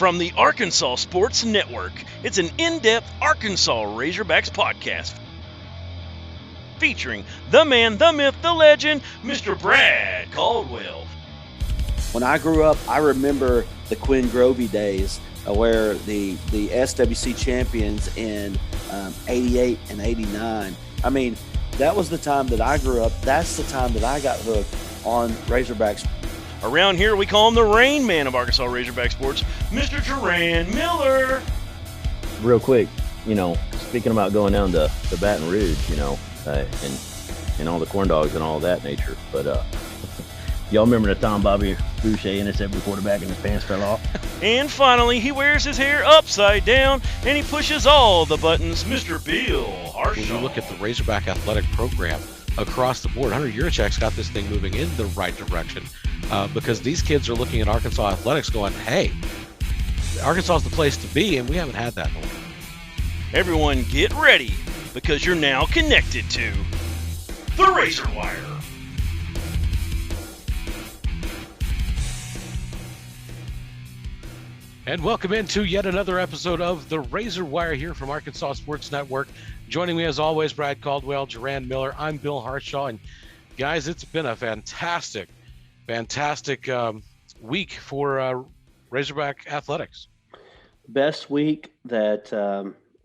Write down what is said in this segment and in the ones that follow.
From the Arkansas Sports Network, it's an in-depth Arkansas Razorbacks podcast featuring the man, the myth, the legend, Mr. Brad Caldwell. When I grew up, I remember the Quinn Grovey days where the SWC champions in 88 and 89. I mean, that was the time that I grew up. That's the time that I got hooked on Razorbacks. Around here, we call him the Rain Man of Arkansas Razorback Sports, Mr. Duran Miller. Real quick, speaking about going down to Baton Rouge, and all the corn dogs and all that nature. But y'all remember the time Bobby Boucher intercepted the quarterback and his pants fell off? And finally, he wears his hair upside down and he pushes all the buttons, Mr. Bill Harshaw. When you look at the Razorback athletic program across the board, Hunter Yurichak's got this thing moving in the right direction. Because these kids are looking at Arkansas athletics going, hey, Arkansas is the place to be, and we haven't had that in a while. Everyone get ready, because you're now connected to the Razor Wire. And welcome into yet another episode of the Razor Wire here from Arkansas Sports Network. Joining me as always, Brad Caldwell, Duran Miller. I'm Bill Harshaw, and guys, it's been a fantastic week for Razorback athletics. Best week that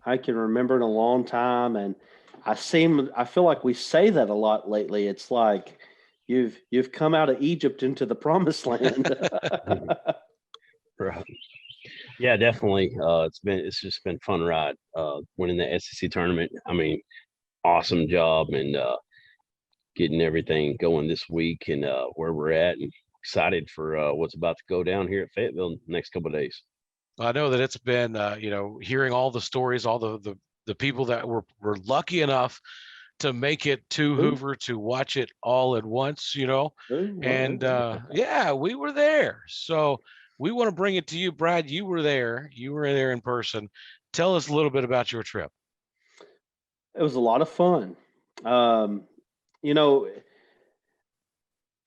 I can remember in a long time, and I feel like we say that a lot lately. It's like you've come out of Egypt into the promised land. Right. Yeah, definitely. It's just been a fun ride. Winning the SEC tournament. I mean, awesome job, and getting everything going this week and where we're at, and excited for what's about to go down here at Fayetteville in the next couple of days. I know that it's been, hearing all the stories, all the people that were lucky enough to make it to Hoover to watch it all at once, and yeah, we were there. So we want to bring it to you, Brad. You were there in person. Tell us a little bit about your trip. It was a lot of fun. I'm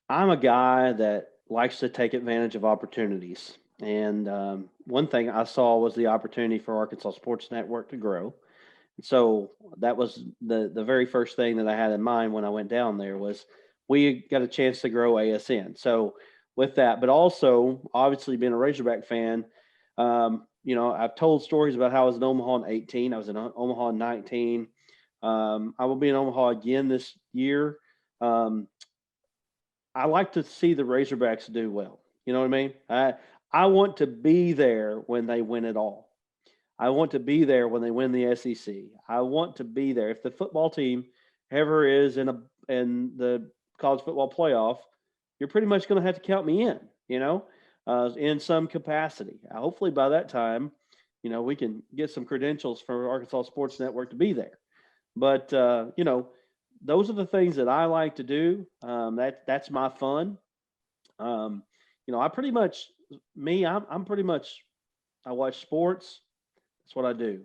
a guy that likes to take advantage of opportunities. And one thing I saw was the opportunity for Arkansas Sports Network to grow. So that was the very first thing that I had in mind when I went down there was we got a chance to grow ASN. So with that, but also obviously being a Razorback fan, I've told stories about how I was in Omaha in 18. I was in Omaha in 19. I will be in Omaha again this year. I like to see the Razorbacks do well. You know what I mean? I want to be there when they win it all. I want to be there when they win the SEC. I want to be there. If the football team ever is in the college football playoff, you're pretty much going to have to count me in, in some capacity. Hopefully by that time, we can get some credentials for Arkansas Sports Network to be there. But, those are the things that I like to do. That's my fun. I watch sports. That's what I do.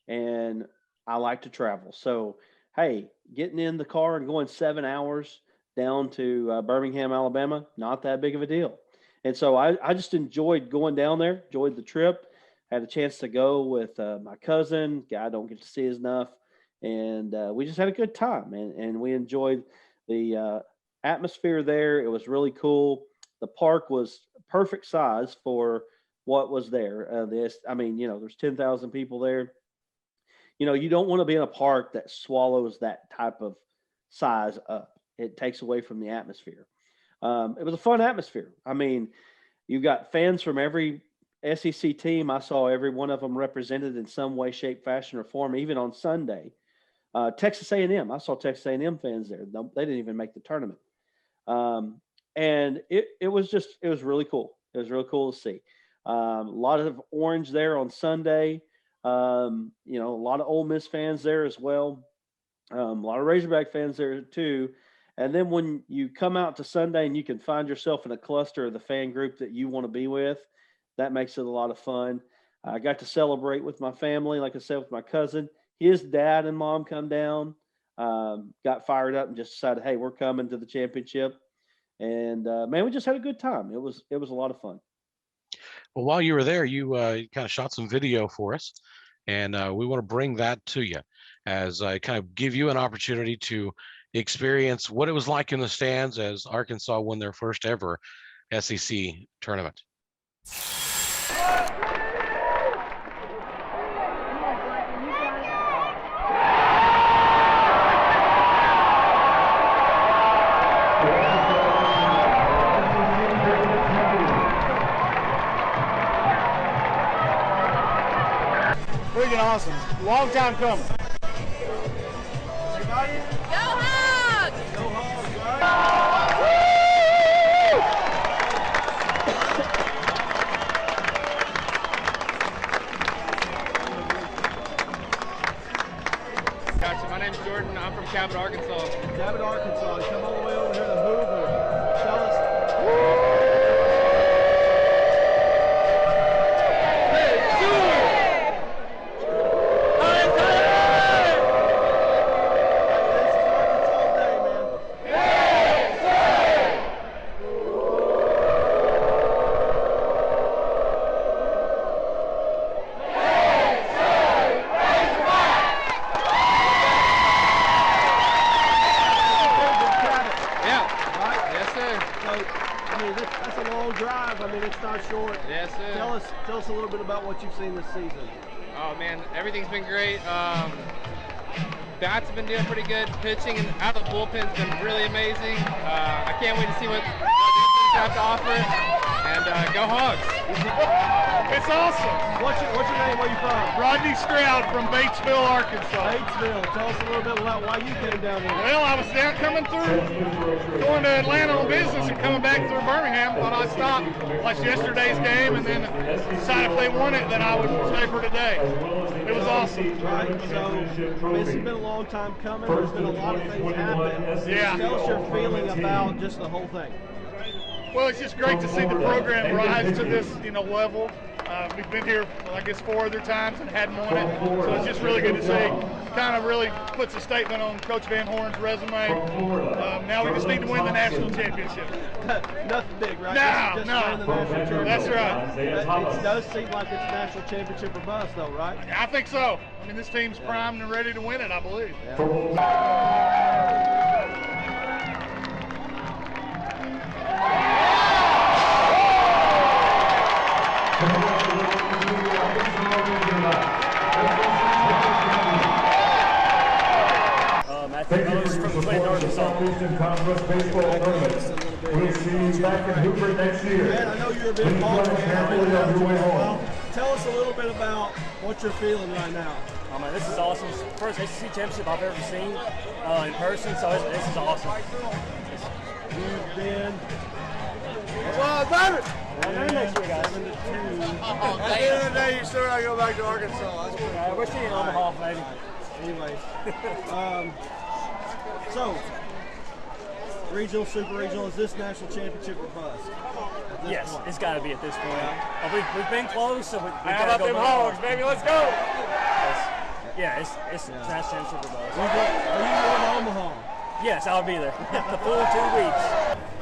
And I like to travel. So, hey, getting in the car and going 7 hours down to Birmingham, Alabama, not that big of a deal. And so I just enjoyed going down there, enjoyed the trip, had a chance to go with my cousin, guy I don't get to see enough. And we just had a good time, and we enjoyed the atmosphere there. It was really cool. The park was perfect size for what was there. There's 10,000 people there. You don't want to be in a park that swallows that type of size up. It takes away from the atmosphere. It was a fun atmosphere. I mean, you've got fans from every SEC team. I saw every one of them represented in some way, shape, fashion, or form, even on Sunday. Texas A&M. I saw Texas A&M fans there. They didn't even make the tournament. And it was really cool. It was really cool to see. A lot of orange there on Sunday. A lot of Ole Miss fans there as well. A lot of Razorback fans there too. And then when you come out to Sunday and you can find yourself in a cluster of the fan group that you want to be with, that makes it a lot of fun. I got to celebrate with my family, like I said, with my cousin. His dad and mom come down, got fired up and just decided, hey, we're coming to the championship. And, man, we just had a good time. It was a lot of fun. Well, while you were there, you kind of shot some video for us, and we want to bring that to you as I kind of give you an opportunity to experience what it was like in the stands as Arkansas won their first ever SEC tournament. Freaking awesome. Long time coming. Everybody? Go Hogs! Go Hogs, right? Gotcha. My name's Jordan. I'm from Cabot, Arkansas. Cabot, Arkansas. Come all the way over here to Hoover. Tell us. Tell us a little bit about what you've seen this season. Oh man, everything's been great. Bats have been doing pretty good. Pitching and out of the bullpen's been really amazing. I can't wait to see what defense have to offer. And go Hogs! It's awesome. What's your name? Where you from? Rodney Stoud from Batesville, Arkansas. Batesville. Tell us a little bit about why you came down here. Well, I was down coming through, going to Atlanta on business and coming back through Birmingham. Thought I'd stop, watch yesterday's game, and then decided if they won it, then I would stay for today. It was awesome. Right. So this has been a long time coming. There's been a lot of things happen. Yeah. Tell us your feeling about just the whole thing. Well, it's just great to see the program rise to this, level. We've been here, I guess, 4 other times and hadn't won it, so it's just really good to see. Kind of really puts a statement on Coach Van Horn's resume. Now we just need to win the national championship. Nothing big, right? No, just win the national championship. That's right. It does seem like it's national championship or bust, though, right? I think so. I mean, this team's primed and ready to win it, I believe. Yeah. From Clayton, Arkansas. We'll see you back in Hoover next year. Man, I know you're a big ball fan. Tell us a little bit about what you're feeling right now. Oh man, this is awesome. It's the first SEC championship I've ever seen in person, so this is awesome. You've been next year, guys. 7-2. At the end of the day, you still gotta go back to Arkansas. We're seeing Omaha, maybe. Anyways, so regional, super regional, is this national championship or bust? Yes, it's got to be at this point. We've been close, so we How about them Hogs, baby? Let's go! It's national championship or bust. Are you going to Omaha? Yes, I'll be there. The full 2 weeks.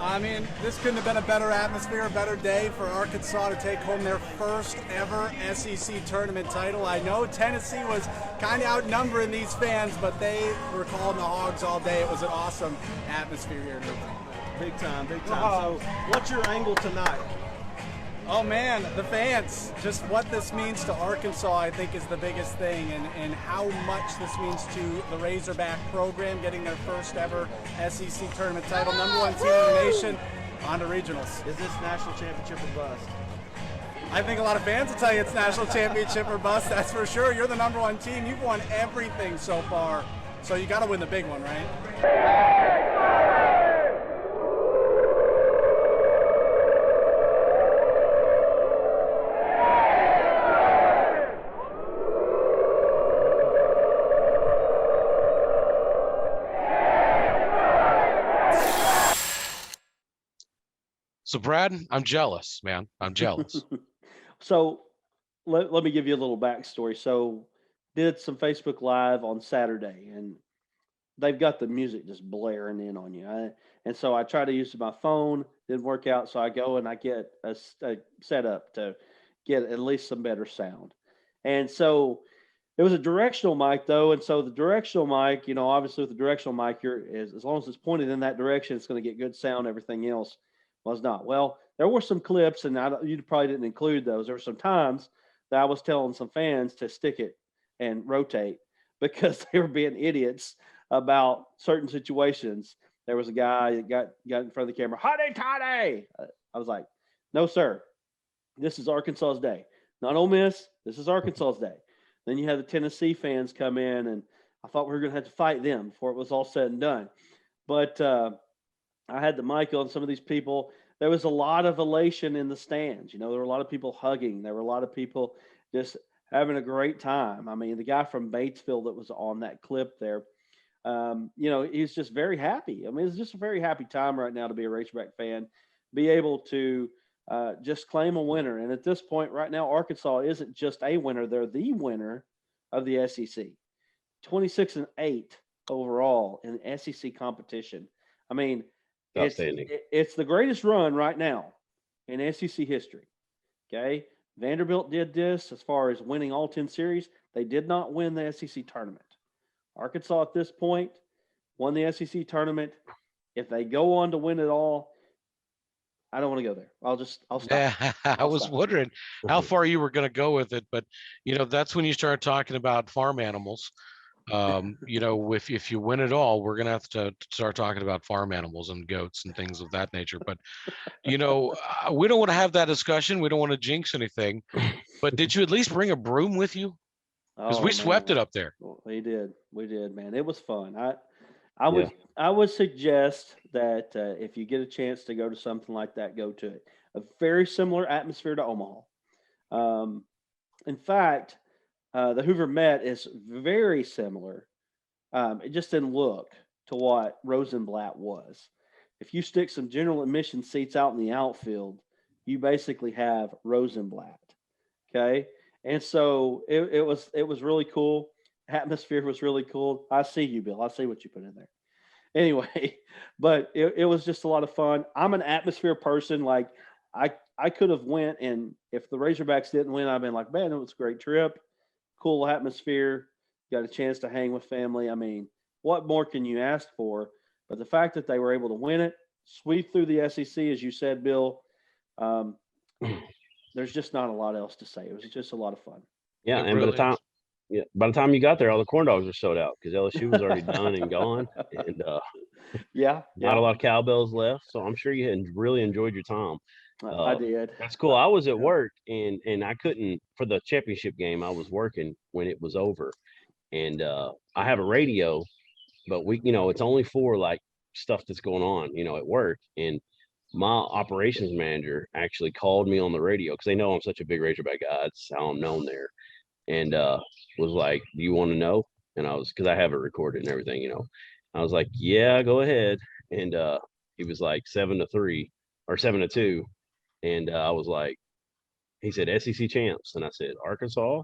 I mean, this couldn't have been a better atmosphere, a better day for Arkansas to take home their first ever SEC tournament title. I know Tennessee was kind of outnumbering these fans, but they were calling the Hogs all day. It was an awesome atmosphere here. Big time, big time. So what's your angle tonight? Oh man, the fans. Just what this means to Arkansas, I think, is the biggest thing, and how much this means to the Razorback program getting their first ever SEC tournament title, #1 team in the nation, on to regionals. Is this national championship or bust? I think a lot of fans will tell you it's national championship or bust, that's for sure. You're the #1 team. You've won everything so far, so you got to win the big one, right? So, Brad, I'm jealous, man. I'm jealous. So let me give you a little backstory. So did some Facebook Live on Saturday, and they've got the music just blaring in on you. And so I try to use my phone, didn't work out. So I go and I get a setup to get at least some better sound. And so it was a directional mic though. And so the directional mic, obviously with the directional mic, as long as it's pointed in that direction, it's going to get good sound. Everything else was not. Well, there were some clips, and you probably didn't include those. There were some times that I was telling some fans to stick it and rotate because they were being idiots about certain situations. There was a guy that got in front of the camera, "Hotty toddy." I was like, "No, sir. This is Arkansas's day. Not Ole Miss. This is Arkansas's day." Then you had the Tennessee fans come in, and I thought we were going to have to fight them before it was all said and done. But I had the mic on some of these people. There was a lot of elation in the stands. There were a lot of people hugging. There were a lot of people just having a great time. I mean, the guy from Batesville that was on that clip there, he's just very happy. I mean, it's just a very happy time right now to be a Razorback fan, be able to just claim a winner. And at this point right now, Arkansas isn't just a winner. They're the winner of the SEC. 26-8 overall in the SEC competition. I mean, it's the greatest run right now in SEC history. Okay. Vanderbilt did this as far as winning all 10 series. They did not win the SEC tournament. Arkansas at this point won the SEC tournament. If they go on to win it all, I don't want to go there. I'll stop. Yeah, I was wondering how far you were going to go with it, but that's when you start talking about farm animals. If you win it all, we're going to have to start talking about farm animals and goats and things of that nature. But, we don't want to have that discussion. We don't want to jinx anything. But did you at least bring a broom with you? Because we swept it up there. We did, man. It was fun. I would suggest that if you get a chance to go to something like that, go to it. A very similar atmosphere to Omaha. In fact, the Hoover Met is very similar, just in look, to what Rosenblatt was. If you stick some general admission seats out in the outfield, you basically have Rosenblatt. Okay, and so it was really cool. Atmosphere was really cool. I see you, Bill. I see what you put in there. Anyway, but it was just a lot of fun. I'm an atmosphere person. Like I could have went, and if the Razorbacks didn't win, I'd been like, man, it was a great trip. Cool atmosphere, got a chance to hang with family. I mean, what more can you ask for? But the fact that they were able to win it, sweep through the SEC, as you said, Bill, there's just not a lot else to say. It was just a lot of fun. Yeah, and by the time you got there, all the corn dogs were sold out because LSU was already done and gone, and not a lot of cowbells left. So I'm sure you had really enjoyed your time. I did. That's cool. I was at work and I couldn't, for the championship game, I was working when it was over, and I have a radio, but it's only for like stuff that's going on, at work. And my operations manager actually called me on the radio because they know I'm such a big Razorback guy. That's how I'm known there. And was like, do you want to know? And because I have it recorded and everything, I was like, yeah, go ahead. And he was like 7-3 or 7-2. And I was like, he said, SEC champs. And I said, Arkansas?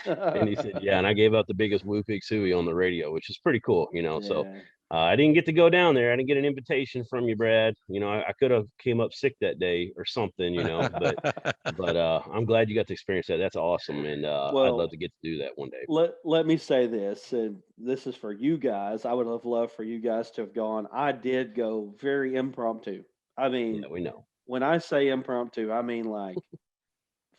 And he said, yeah. And I gave out the biggest whoop pig suey on the radio, which is pretty cool, So I didn't get to go down there. I didn't get an invitation from you, Brad. I could have came up sick that day or something, but I'm glad you got to experience that. That's awesome. And I'd love to get to do that one day. Let me say this, and this is for you guys. I would have loved for you guys to have gone. I did go very impromptu. I mean, yeah, we know. When I say impromptu, I mean like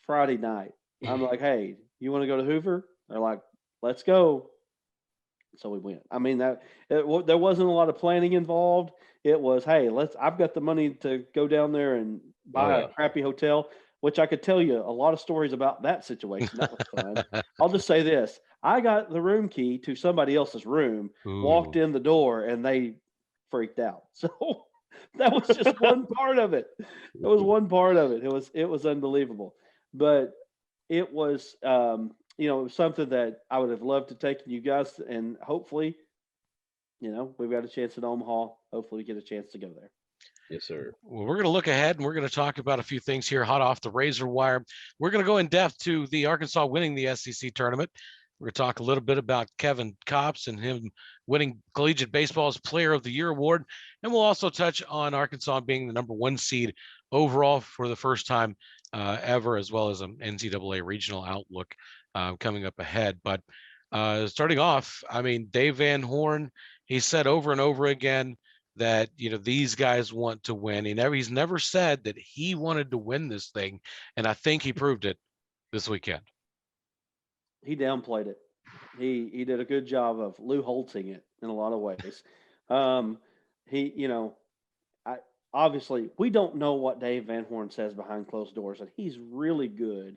Friday night. I'm like, hey, you want to go to Hoover? They're like, let's go. So we went. I mean, there wasn't a lot of planning involved. It was, hey, I've got the money to go down there and buy a crappy hotel, which I could tell you a lot of stories about that situation. That was fun. I'll just say this. I got the room key to somebody else's room, walked in the door, and they freaked out. So that was just one part of it. That was one part of it. It was unbelievable. But it was it was something that I would have loved to take you guys, and hopefully, we've got a chance at Omaha. Hopefully we get a chance to go there. Yes, sir. Well, we're going to look ahead, and we're going to talk about a few things here hot off the razor wire. We're going to go in depth to the Arkansas winning the SEC tournament. We're going to talk a little bit about Kevin Kopps and him winning Collegiate Baseball's Player of the Year award. And we'll also touch on Arkansas being the #1 seed overall for the first time ever, as well as an NCAA regional outlook coming up ahead. But starting off, I mean, Dave Van Horn, he said over and over again that, you know, these guys want to win. He's never said that he wanted to win this thing, and I think he proved it this weekend. He downplayed it. He did a good job of Lou Holtzing it in a lot of ways. Obviously we don't know what Dave Van Horn says behind closed doors, and he's really good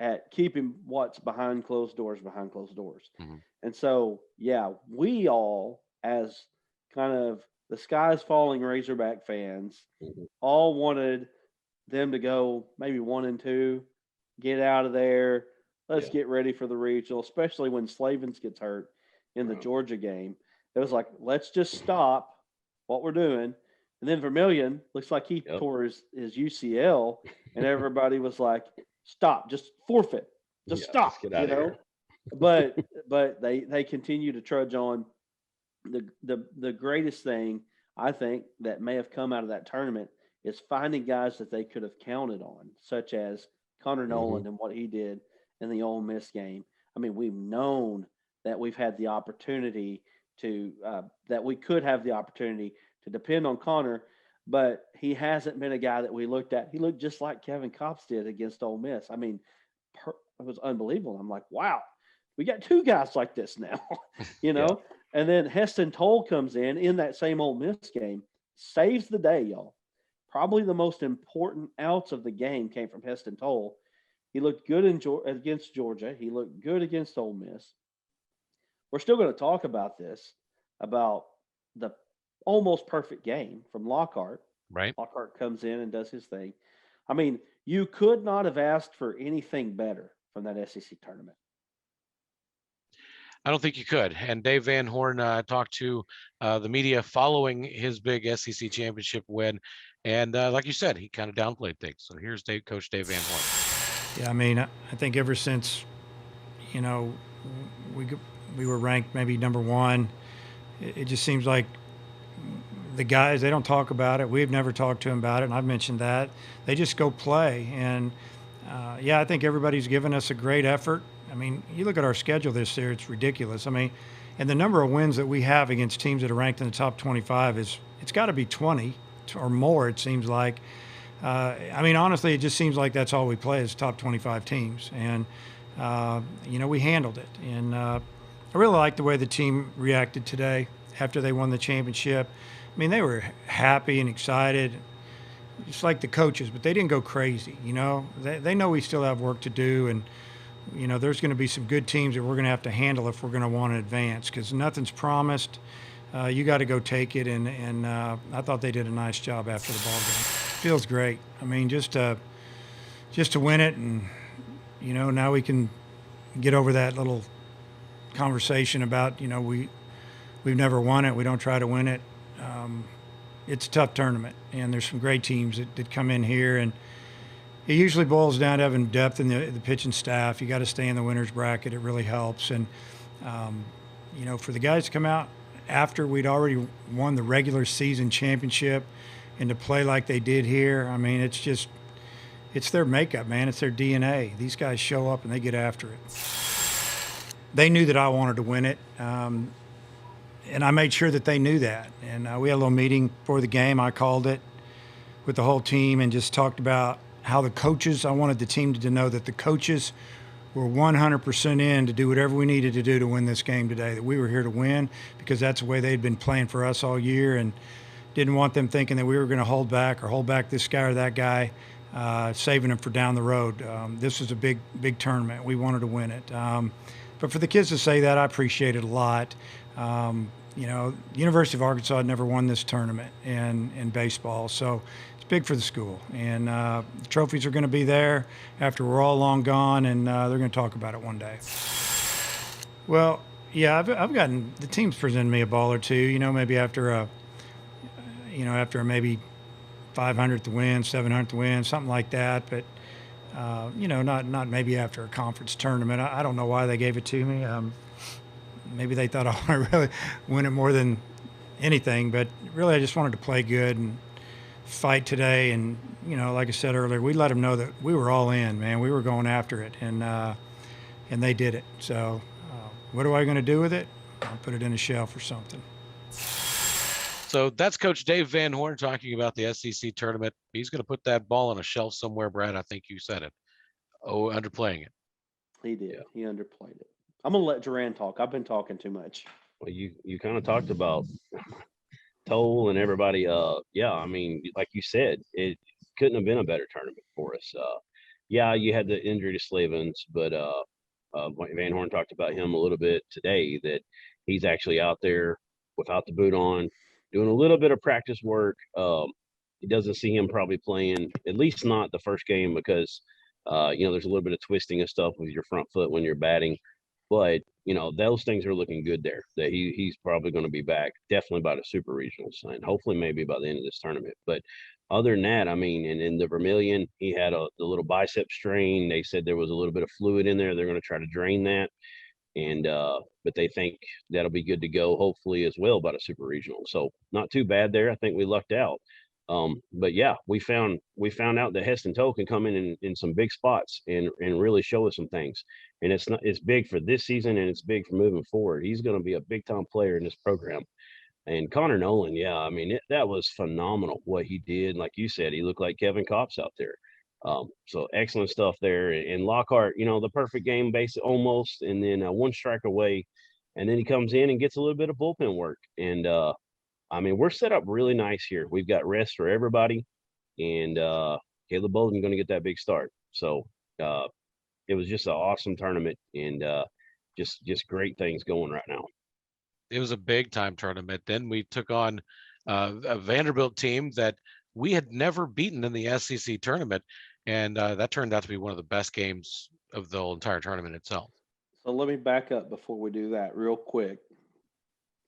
at keeping what's behind closed doors. Mm-hmm. And so, yeah, we all, as kind of the sky's falling Razorback fans, all wanted them to go maybe 1-2, get out of there. Let's get ready for the regional, especially when Slavens gets hurt in the Georgia game. It was like, let's just stop what we're doing. And then Vermillion looks like he tore his UCL, and everybody was like, stop, just forfeit, just stop, just get out of here. But they continue to trudge on. The greatest thing I think that may have come out of that tournament is finding guys that they could have counted on, such as Connor Noland and what he did in the Ole Miss game. I mean, we've known that we've had the opportunity to that we could have the opportunity to depend on Connor, but he hasn't been a guy that we looked at. He looked just like Kevin Kopps did against Ole Miss. I mean, it was unbelievable. I'm like, wow, we got two guys like this now, you know? And then Heston Toll comes in that same Ole Miss game, saves the day, y'all. Probably the most important outs of the game came from Heston Toll. He looked good against Georgia. He looked good against Ole Miss. We're still going to talk about this, about the almost perfect game from Lockhart. Right. Lockhart comes in and does his thing. I mean, you could not have asked for anything better from that SEC tournament. I don't think you could. And Dave Van Horn talked to the media following his big SEC championship win. And like you said, he kind of downplayed things. So here's Coach Dave Van Horn. Yeah, I mean, I think ever since, you know, we were ranked maybe number one, it just seems like the guys, they don't talk about it. We've never talked to them about it, and I've mentioned that. They just go play. And, I think everybody's given us a great effort. I mean, you look at our schedule this year, it's ridiculous. I mean, and the number of wins that we have against teams that are ranked in the top 25 it's got to be 20 or more, it seems like. I mean, honestly, it just seems like that's all we play is top 25 teams. And, we handled it. And I really like the way the team reacted today after they won the championship. I mean, they were happy and excited, just like the coaches, but they didn't go crazy, you know. They know we still have work to do, and, you know, there's going to be some good teams that we're going to have to handle if we're going to want to advance, because nothing's promised. You got to go take it, and I thought they did a nice job after the ball game. Feels great. I mean, just to win it, and, you know, now we can get over that little conversation about, you know, we've never won it. We don't try to win it. It's a tough tournament, and there's some great teams that come in here, and it usually boils down to having depth in the pitching staff. You got to stay in the winner's bracket. It really helps. And, for the guys to come out after we'd already won the regular season championship and to play like they did here, I mean, it's their makeup, man. It's their DNA. These guys show up and they get after it. They knew that I wanted to win it. And I made sure that they knew that. And we had a little meeting before the game. I called it with the whole team and just talked about how the coaches, I wanted the team to know that the coaches were 100% in to do whatever we needed to do to win this game today, that we were here to win because that's the way they'd been playing for us all year, and didn't want them thinking that we were going to hold back this guy or that guy, saving them for down the road. This was a big tournament. We wanted to win it. But for the kids to say that, I appreciate it a lot. University of Arkansas had never won this tournament in baseball, so it's big for the school. And the trophies are going to be there after we're all long gone, and they're going to talk about it one day. Well, yeah, I've gotten the team's presented me a ball or two. Maybe after a maybe 500th win, 700th win, something like that. But not maybe after a conference tournament. I don't know why they gave it to me. Maybe they thought I want to really win it more than anything, but really I just wanted to play good and fight today. And, you know, like I said earlier, we let them know that we were all in, man. We were going after it, and they did it. So what am I going to do with it? I'll put it in a shelf or something. So that's Coach Dave Van Horn talking about the SEC tournament. He's going to put that ball on a shelf somewhere, Brad. I think you said it. Oh, underplaying it. He did. He underplayed it. I'm going to let Duran talk. I've been talking too much. Well, you kind of talked about Toll and everybody. Yeah, I mean, like you said, it couldn't have been a better tournament for us. Yeah, you had the injury to Slavens, but Van Horn talked about him a little bit today, that he's actually out there without the boot on, doing a little bit of practice work. He doesn't see him probably playing, at least not the first game, because you know, there's a little bit of twisting of stuff with your front foot when you're batting. But, you know, those things are looking good there, that he's probably going to be back definitely by the super regionals and hopefully maybe by the end of this tournament. But other than that, I mean, and in the Vermilion, he had the little bicep strain. They said there was a little bit of fluid in there. They're going to try to drain that. And but they think that'll be good to go, hopefully, as well by the super regional. So not too bad there. I think we lucked out. But yeah, we found out that Heston Toll can come in some big spots and really show us some things. And it's big for this season, and it's big for moving forward. He's going to be a big time player in this program. And Connor Nolan, yeah, I mean, that was phenomenal what he did. Like you said, he looked like Kevin Kopps out there. So excellent stuff there. And Lockhart, you know, the perfect game base almost, and then one strike away, and then he comes in and gets a little bit of bullpen work. And I mean, we're set up really nice here. We've got rest for everybody, and Caleb Bolden's going to get that big start. So it was just an awesome tournament, and just great things going right now. It was a big time tournament. Then we took on a Vanderbilt team that we had never beaten in the SEC tournament, and that turned out to be one of the best games of the whole entire tournament itself. So let me back up before we do that real quick.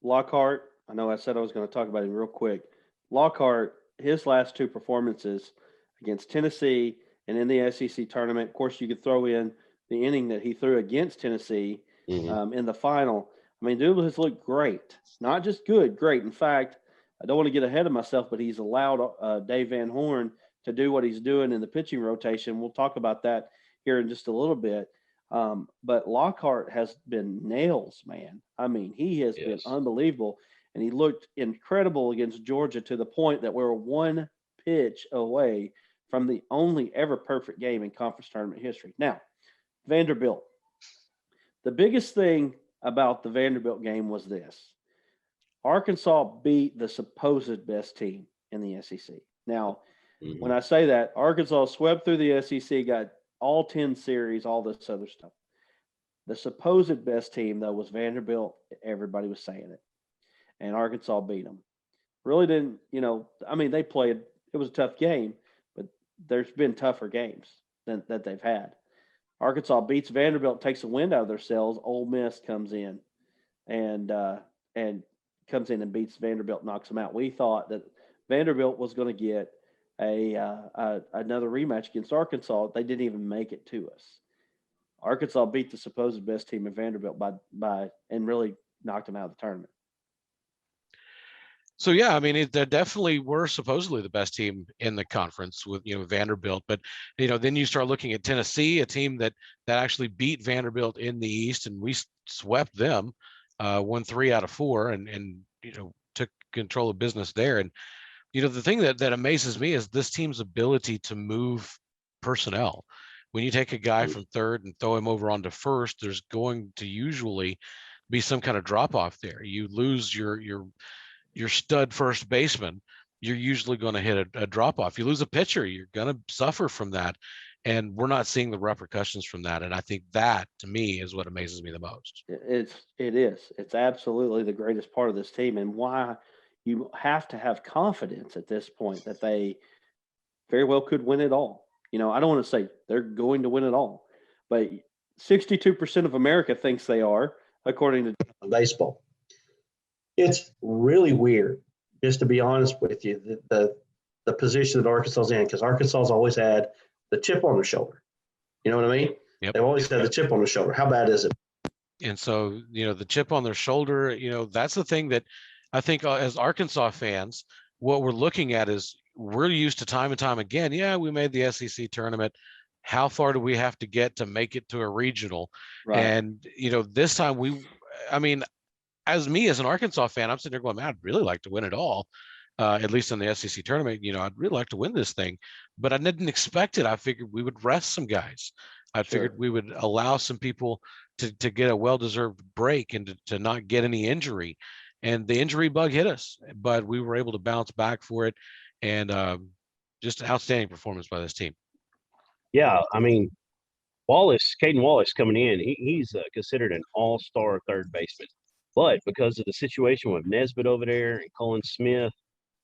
Lockhart, I know I said I was going to talk about him real quick. Lockhart, his last two performances against Tennessee and in the SEC tournament, of course, you could throw in the inning that he threw against Tennessee in the final. I mean, dude has looked great. Not just good, great. In fact, I don't want to get ahead of myself, but he's allowed Dave Van Horn to do what he's doing in the pitching rotation. We'll talk about that here in just a little bit. But Lockhart has been nails, man. I mean, he has been unbelievable, and he looked incredible against Georgia to the point that we were one pitch away from the only ever perfect game in conference tournament history. Now, Vanderbilt. The biggest thing about the Vanderbilt game was this. Arkansas beat the supposed best team in the SEC. Now, when I say that, Arkansas swept through the SEC, got all 10 series, all this other stuff. The supposed best team, though, was Vanderbilt. Everybody was saying it. And Arkansas beat them. Really didn't, you know, I mean, they played, it was a tough game, but there's been tougher games that they've had. Arkansas beats Vanderbilt, takes the wind out of their sails. Ole Miss comes in and comes in and beats Vanderbilt, knocks them out. We thought that Vanderbilt was going to get another rematch against Arkansas. They didn't even make it to us. Arkansas beat the supposed best team in Vanderbilt by and really knocked them out of the tournament. So yeah, I mean, they definitely were supposedly the best team in the conference with, you know, Vanderbilt. But, you know, then you start looking at Tennessee, a team that actually beat Vanderbilt in the East, and we swept them, won 3 out of 4, and you know, took control of business there. And you know, the thing that amazes me is this team's ability to move personnel. When you take a guy from third and throw him over onto first, there's going to usually be some kind of drop off there. You lose your stud first baseman, you're usually going to hit a drop off. You lose a pitcher, you're going to suffer from that. And we're not seeing the repercussions from that. And I think that, to me, is what amazes me the most. It is. It's absolutely the greatest part of this team, and why you have to have confidence at this point that they very well could win it all. You know, I don't want to say they're going to win it all, but 62% of America thinks they are, according to baseball. It's really weird, just to be honest with you, the position that Arkansas is in, because Arkansas's always had the chip on their shoulder. You know what I mean? Yep. They've always had the chip on their shoulder. How bad is it? And so, you know, the chip on their shoulder, you know, that's the thing that I think as Arkansas fans, what we're looking at is we're used to time and time again. Yeah, we made the SEC tournament. How far do we have to get to make it to a regional? Right. And, this time as an Arkansas fan, I'm sitting there going, man, I'd really like to win it all. At least in the SEC tournament, I'd really like to win this thing, but I didn't expect it. I figured we would rest some guys. I figured we would allow some people to get a well-deserved break and to not get any injury. And the injury bug hit us, but we were able to bounce back for it. And just an outstanding performance by this team. Yeah, I mean, Caden Wallace coming in, he's considered an all-star third baseman. But because of the situation with Nesbitt over there and Colin Smith,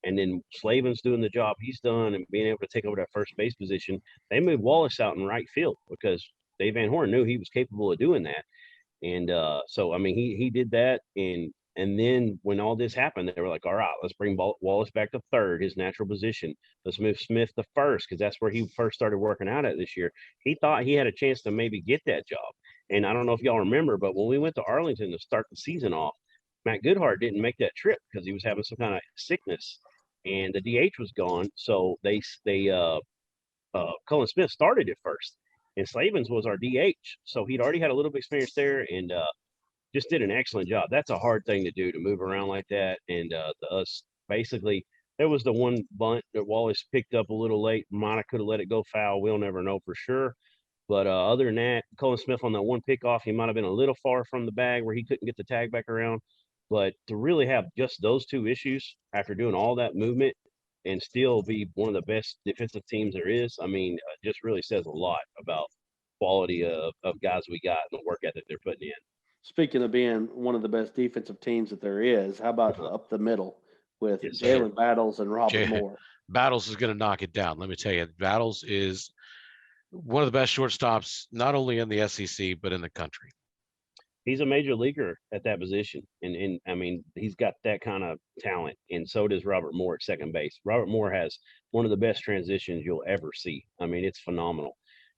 and then Slavin's doing the job he's done and being able to take over that first base position, they moved Wallace out in right field because Dave Van Horn knew he was capable of doing that. And so, I mean, he did that. And then when all this happened, they were like, all right, let's bring Wallace back to third, his natural position. Let's move Smith to first because that's where he first started working out at this year. He thought he had a chance to maybe get that job. And I don't know if y'all remember, but when we went to Arlington to start the season off, Matt Goodhart didn't make that trip because he was having some kind of sickness. And the DH was gone, so Colin Smith started at first, and Slavens was our DH, so he'd already had a little bit of experience there, and just did an excellent job. That's a hard thing to do, to move around like that, and us basically there was the one bunt that Wallace picked up a little late, might have could have let it go foul. We'll never know for sure, but other than that, Colin Smith on that one pickoff, he might have been a little far from the bag where he couldn't get the tag back around. But to really have just those two issues after doing all that movement and still be one of the best defensive teams there is, I mean, just really says a lot about quality of guys we got and the work ethic they're putting in. Speaking of being one of the best defensive teams that there is, how about up the middle with Jalen Battles and Robert Moore? Battles is going to knock it down. Let me tell you, Battles is one of the best shortstops, not only in the SEC, but in the country. He's a major leaguer at that position. And I mean, he's got that kind of talent. And so does Robert Moore at second base. Robert Moore has one of the best transitions you'll ever see. I mean, it's phenomenal.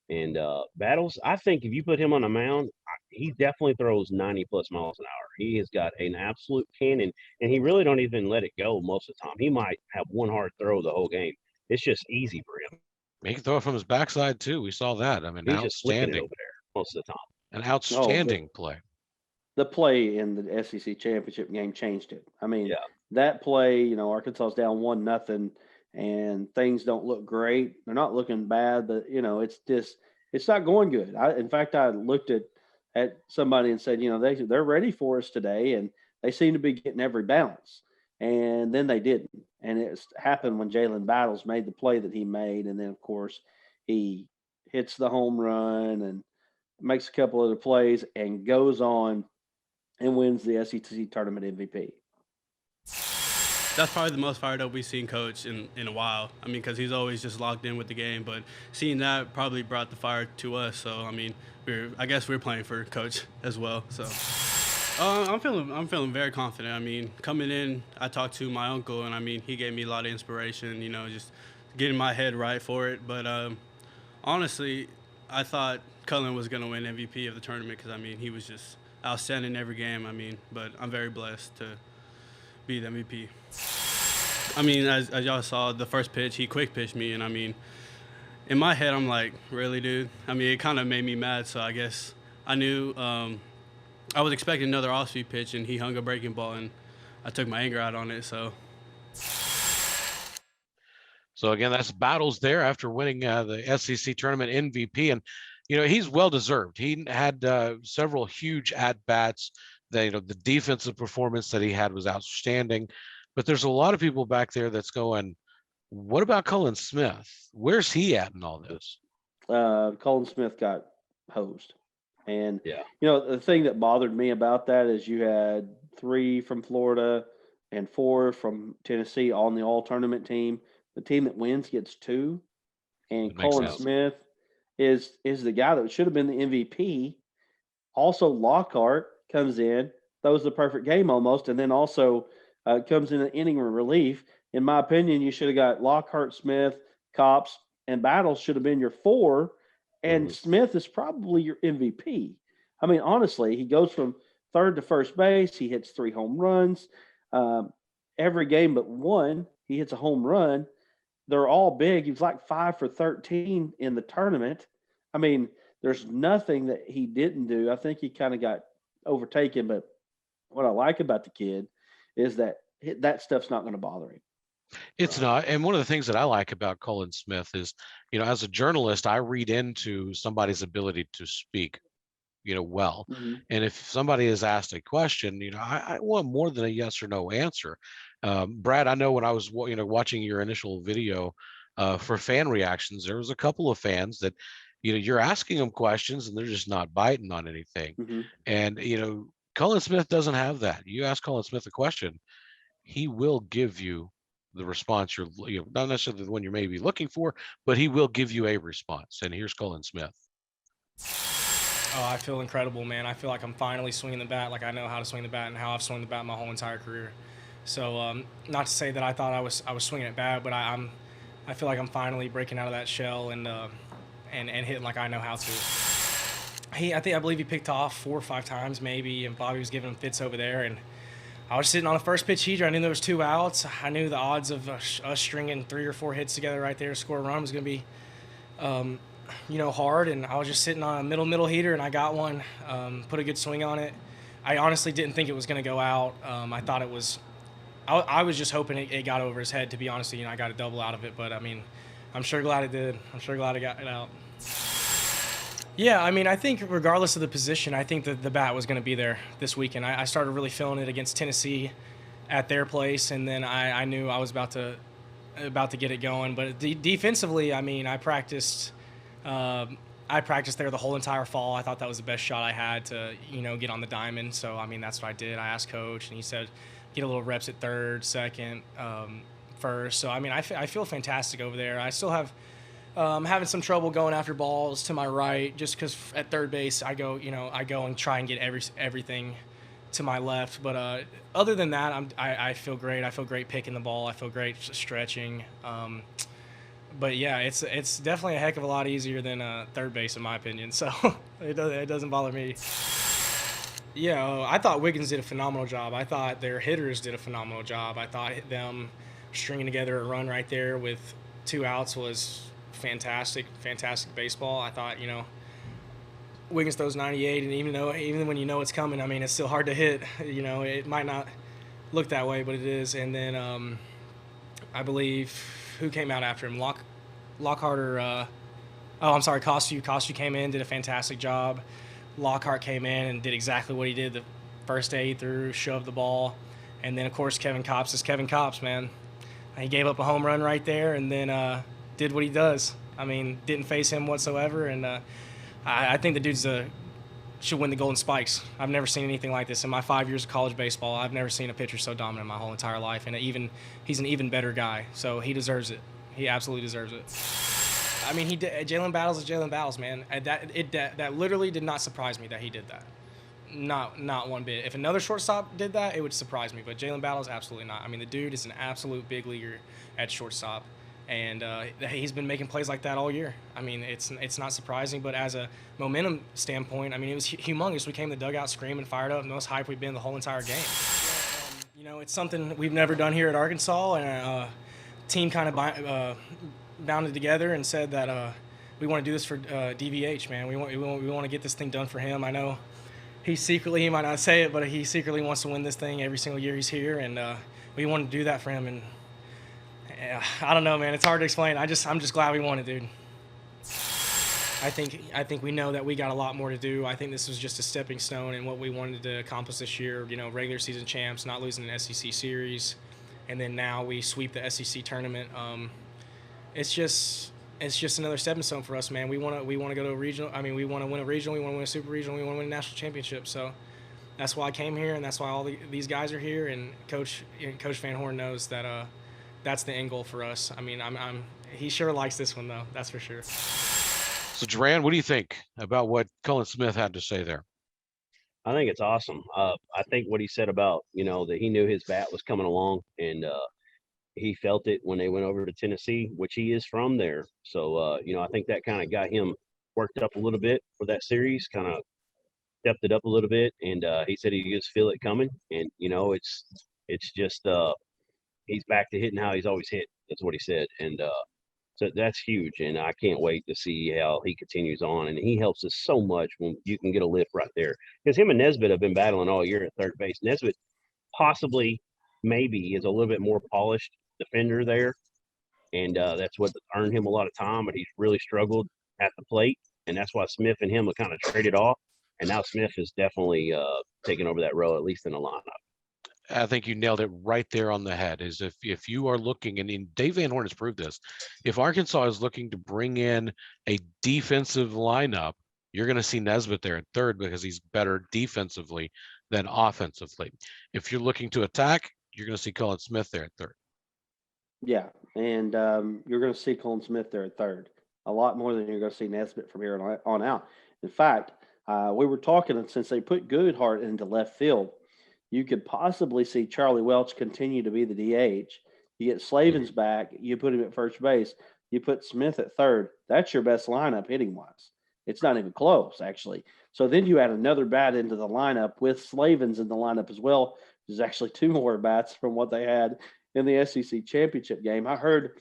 And Battles, I think if you put him on a mound, he definitely throws 90 plus miles an hour. He has got an absolute cannon, and he really don't even let it go most of the time. He might have one hard throw the whole game. It's just easy for him. He can throw it from his backside too. We saw that. I mean, he's just flicking it outstanding over there most of the time. An outstanding play. The play in the SEC championship game changed it. I mean, that play, Arkansas's down 1-0 and things don't look great. They're not looking bad, but it's not going good. In fact, I looked at somebody and said, they're ready for us today, and they seem to be getting every bounce. And then they didn't. And it happened when Jalen Battles made the play that he made, and then of course he hits the home run and makes a couple of the plays and goes on and wins the SEC tournament MVP. That's probably the most fired up we've seen Coach in a while. I mean, because he's always just locked in with the game. But seeing that probably brought the fire to us. So, I mean, I guess we're playing for Coach as well. So, I'm feeling very confident. I mean, coming in, I talked to my uncle, and I mean, he gave me a lot of inspiration. Just getting my head right for it. But honestly, I thought Cullen was going to win MVP of the tournament because I mean, he was just outstanding every game. I mean, but I'm very blessed to be the MVP. I mean, as y'all saw, the first pitch, he quick pitched me, and I mean, in my head, I'm like, really, dude? I mean, it kind of made me mad, so I guess I knew I was expecting another off-speed pitch, and he hung a breaking ball, and I took my anger out on it, so. So, again, that's Battles there after winning the SEC tournament MVP, and he's well-deserved. He had several huge at-bats. The defensive performance that he had was outstanding. But there's a lot of people back there that's going, what about Colin Smith? Where's he at in all this? Colin Smith got hosed. And, the thing that bothered me about that is you had 3 from Florida and 4 from Tennessee on the all-tournament team. The team that wins gets 2. And Colin Smith is the guy that should have been the MVP. Also, Lockhart comes in, throws the perfect game almost, and then also comes in an inning relief. In my opinion, you should have got Lockhart, Smith, Copps, and Battles should have been your 4, and Smith is probably your MVP. I mean, honestly, he goes from third to first base. He hits 3 home runs. Every game but one, he hits a home run. they're all big. He was like 5 for 13 in the tournament. I mean, there's nothing that he didn't do. I think he kind of got overtaken, but what I like about the kid is that stuff's not going to bother him. It's not. And one of the things that I like about Colin Smith is, as a journalist, I read into somebody's ability to speak, well. Mm-hmm. And if somebody is asked a question, I want more than a yes or no answer. Brad, I know when I was, watching your initial video for fan reactions, there was a couple of fans that, you're asking them questions and they're just not biting on anything. Mm-hmm. And, Colin Smith doesn't have that. You ask Colin Smith a question, he will give you the response you're, not necessarily the one you may be looking for, but he will give you a response. And here's Colin Smith. Oh, I feel incredible, man. I feel like I'm finally swinging the bat like I know how to swing the bat and how I've swung the bat my whole entire career. So, not to say that I thought I was swinging it bad, but I feel like I'm finally breaking out of that shell and hitting like I know how to. I believe he picked off 4 or 5 times maybe, and Bobby was giving him fits over there, and I was sitting on the first pitch heater. I knew there was 2 outs. I knew the odds of us stringing 3 or 4 hits together right there to score a run was going to be, hard. And I was just sitting on a middle heater, and I got one, put a good swing on it. I honestly didn't think it was going to go out. I thought it was. I was just hoping it got over his head. To be honest with you, I got a double out of it. But I mean, I'm sure glad it did. I'm sure glad I got it out. Yeah, I mean, I think regardless of the position, I think that the bat was going to be there this weekend. I started really feeling it against Tennessee at their place, and then I knew I was about to get it going. But defensively, I mean, I practiced there the whole entire fall. I thought that was the best shot I had to, get on the diamond. So, I mean, that's what I did. I asked Coach, and he said, get a little reps at third, second, first. So, I mean, I feel fantastic over there. I still have having some trouble going after balls to my right, just because at third base I go and try and get everything to my left. But other than that, I feel great. I feel great picking the ball. I feel great stretching. But yeah, it's definitely a heck of a lot easier than third base in my opinion. So it doesn't bother me. Yeah, I thought Wiggins did a phenomenal job. I thought their hitters did a phenomenal job. I thought them stringing together a run right there with 2 outs was fantastic baseball. I thought, Wiggins throws 98, and even when it's coming, I mean, it's still hard to hit. It might not look that way, but it is. And then I believe who came out after him, Lockhart or Costu. Costu came in, did a fantastic job. Lockhart came in and did exactly what he did the first day he threw, shoved the ball. And then, of course, Kevin Kopps is Kevin Kopps, man. He gave up a home run right there, and then did what he does. I mean, didn't face him whatsoever, and I think the dude's should win the Golden Spikes. I've never seen anything like this in my 5 years of college baseball. I've never seen a pitcher so dominant in my whole entire life, and he's an even better guy. So he deserves it. He absolutely deserves it. I mean, Jalen Battles is Jalen Battles, man. That literally did not surprise me that he did that. Not one bit. If another shortstop did that, it would surprise me. But Jalen Battles, absolutely not. I mean, the dude is an absolute big leaguer at shortstop. And he's been making plays like that all year. I mean, it's not surprising, but as a momentum standpoint, I mean, it was humongous. We came to the dugout screaming, fired up, most hype we've been the whole entire game. It's something we've never done here at Arkansas, and a team kind of bounded together and said that we want to do this for DVH, man. We want to get this thing done for him. I know he might not say it, but he secretly wants to win this thing every single year he's here, and we want to do that for him. And I don't know, man. It's hard to explain. I'm just glad we won it, dude. I think we know that we got a lot more to do. I think this was just a stepping stone in what we wanted to accomplish this year. Regular season champs, not losing an SEC series, and then now we sweep the SEC tournament. It's just another stepping stone for us, man. We want to go to a regional. I mean, we want to win a regional. We want to win a super regional. We want to win a national championship. So that's why I came here, and that's why all these guys are here. And Coach Van Horn knows that. That's the end goal for us. I mean, he sure likes this one, though. That's for sure. So, Duran, what do you think about what Colin Smith had to say there? I think it's awesome. I think what he said about, that he knew his bat was coming along, and he felt it when they went over to Tennessee, which he is from there. So, I think that kind of got him worked up a little bit for that series, kind of stepped it up a little bit. And he said he just feel it coming. And, it's just he's back to hitting how he's always hit. That's what he said. And so that's huge. And I can't wait to see how he continues on. And he helps us so much when you can get a lift right there. Because him and Nesbitt have been battling all year at third base. Nesbitt possibly, maybe, is a little bit more polished defender there. And that's what earned him a lot of time. But he's really struggled at the plate. And that's why Smith and him have kind of traded off. And now Smith is definitely taking over that role, at least in the lineup. I think you nailed it right there on the head. Is if you are looking, and Dave Van Horn has proved this, if Arkansas is looking to bring in a defensive lineup, you're going to see Nesbitt there at third because he's better defensively than offensively. If you're looking to attack, you're going to see Colin Smith there at third. Yeah, and you're going to see Colin Smith there at third a lot more than you're going to see Nesbitt from here on out. In fact, we were talking, and since they put Goodhart into left field, you could possibly see Charlie Welch continue to be the DH. You get Slavens back, you put him at first base, you put Smith at third. That's your best lineup hitting-wise. It's not even close, actually. So then you add another bat into the lineup with Slavens in the lineup as well. There's actually 2 more bats from what they had in the SEC championship game. I heard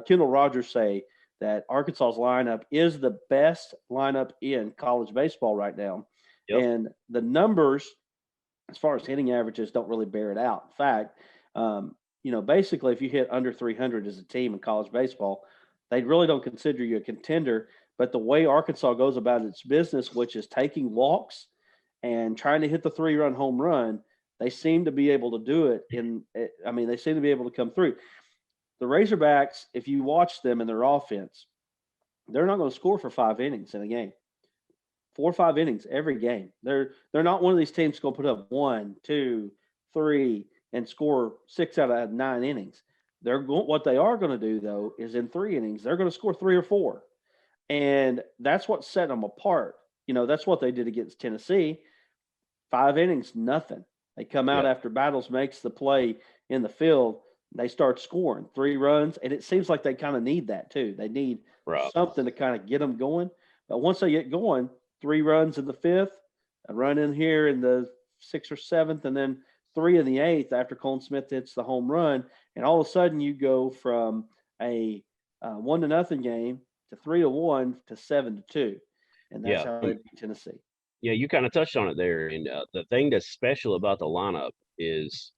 Kendall Rogers say that Arkansas's lineup is the best lineup in college baseball right now. Yep. And the numbers, as far as hitting averages, don't really bear it out. In fact, basically if you hit under 300 as a team in college baseball, they really don't consider you a contender. But the way Arkansas goes about its business, which is taking walks and trying to hit the 3-run home run, they seem to be able to do it. They seem to be able to come through. The Razorbacks, if you watch them in their offense, they're not going to score for 5 innings in a game. 4 or 5 innings every game. They're not one of these teams going to put up 1, 2, 3 and score 6 out of 9 innings. What they are going to do though is in 3 innings they're going to score 3 or 4, and that's what set them apart. That's what they did against Tennessee. 5 innings, nothing. They come out after Battles makes the play in the field. They start scoring 3 runs, and it seems like they kind of need that too. They need something to kind of get them going. But once they get going, 3 runs in the 5th, a run in here in the 6th or 7th, and then 3 in the 8th after Colin Smith hits the home run. And all of a sudden you go from a 1-0 game to 3-1 to 7-2. And that's how they beat Tennessee. Yeah, you kind of touched on it there. And the thing that's special about the lineup is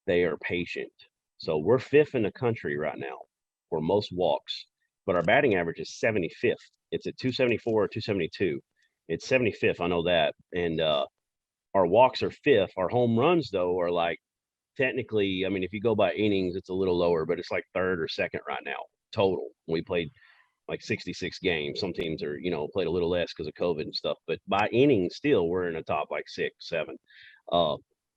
they are patient. So we're 5th in the country right now for most walks, but our batting average is 75th. It's at 274 or 272. It's 75th, I know that. And our walks are 5th. Our home runs, though, are like technically, if you go by innings, it's a little lower, but it's like 3rd or 2nd right now total. We played like 66 games. Some teams are, played a little less because of COVID and stuff. But by innings, still, we're in the top like 6, 7.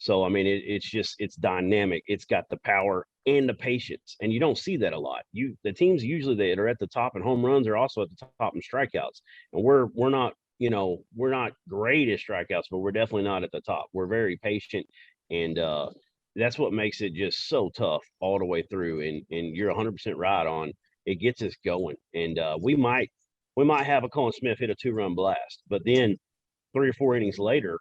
So, it's dynamic. It's got the power and the patience, and you don't see that a lot. The teams usually that are at the top in home runs are also at the top in strikeouts, and we're not, we're not great at strikeouts, but we're definitely not at the top. We're very patient, and that's what makes it just so tough all the way through. And you're 100% right on. It gets us going, and we might have a Colin Smith hit a 2-run blast, but then 3 or 4 innings later,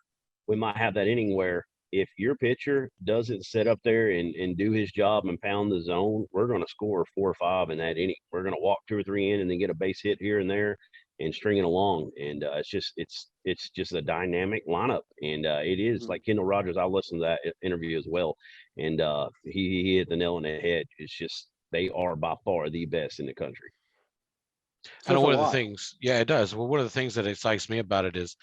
we might have that inning where if your pitcher doesn't sit up there and do his job and pound the zone, we're going to score 4 or 5 in that inning. We're going to walk 2 or 3 in and then get a base hit here and there and string it along. And it's just a dynamic lineup. And it is like Kendall Rogers. I listened to that interview as well, and he hit the nail on the head. It's just they are by far the best in the country. I know one of the things, it does. Well, one of the things that excites me about it is,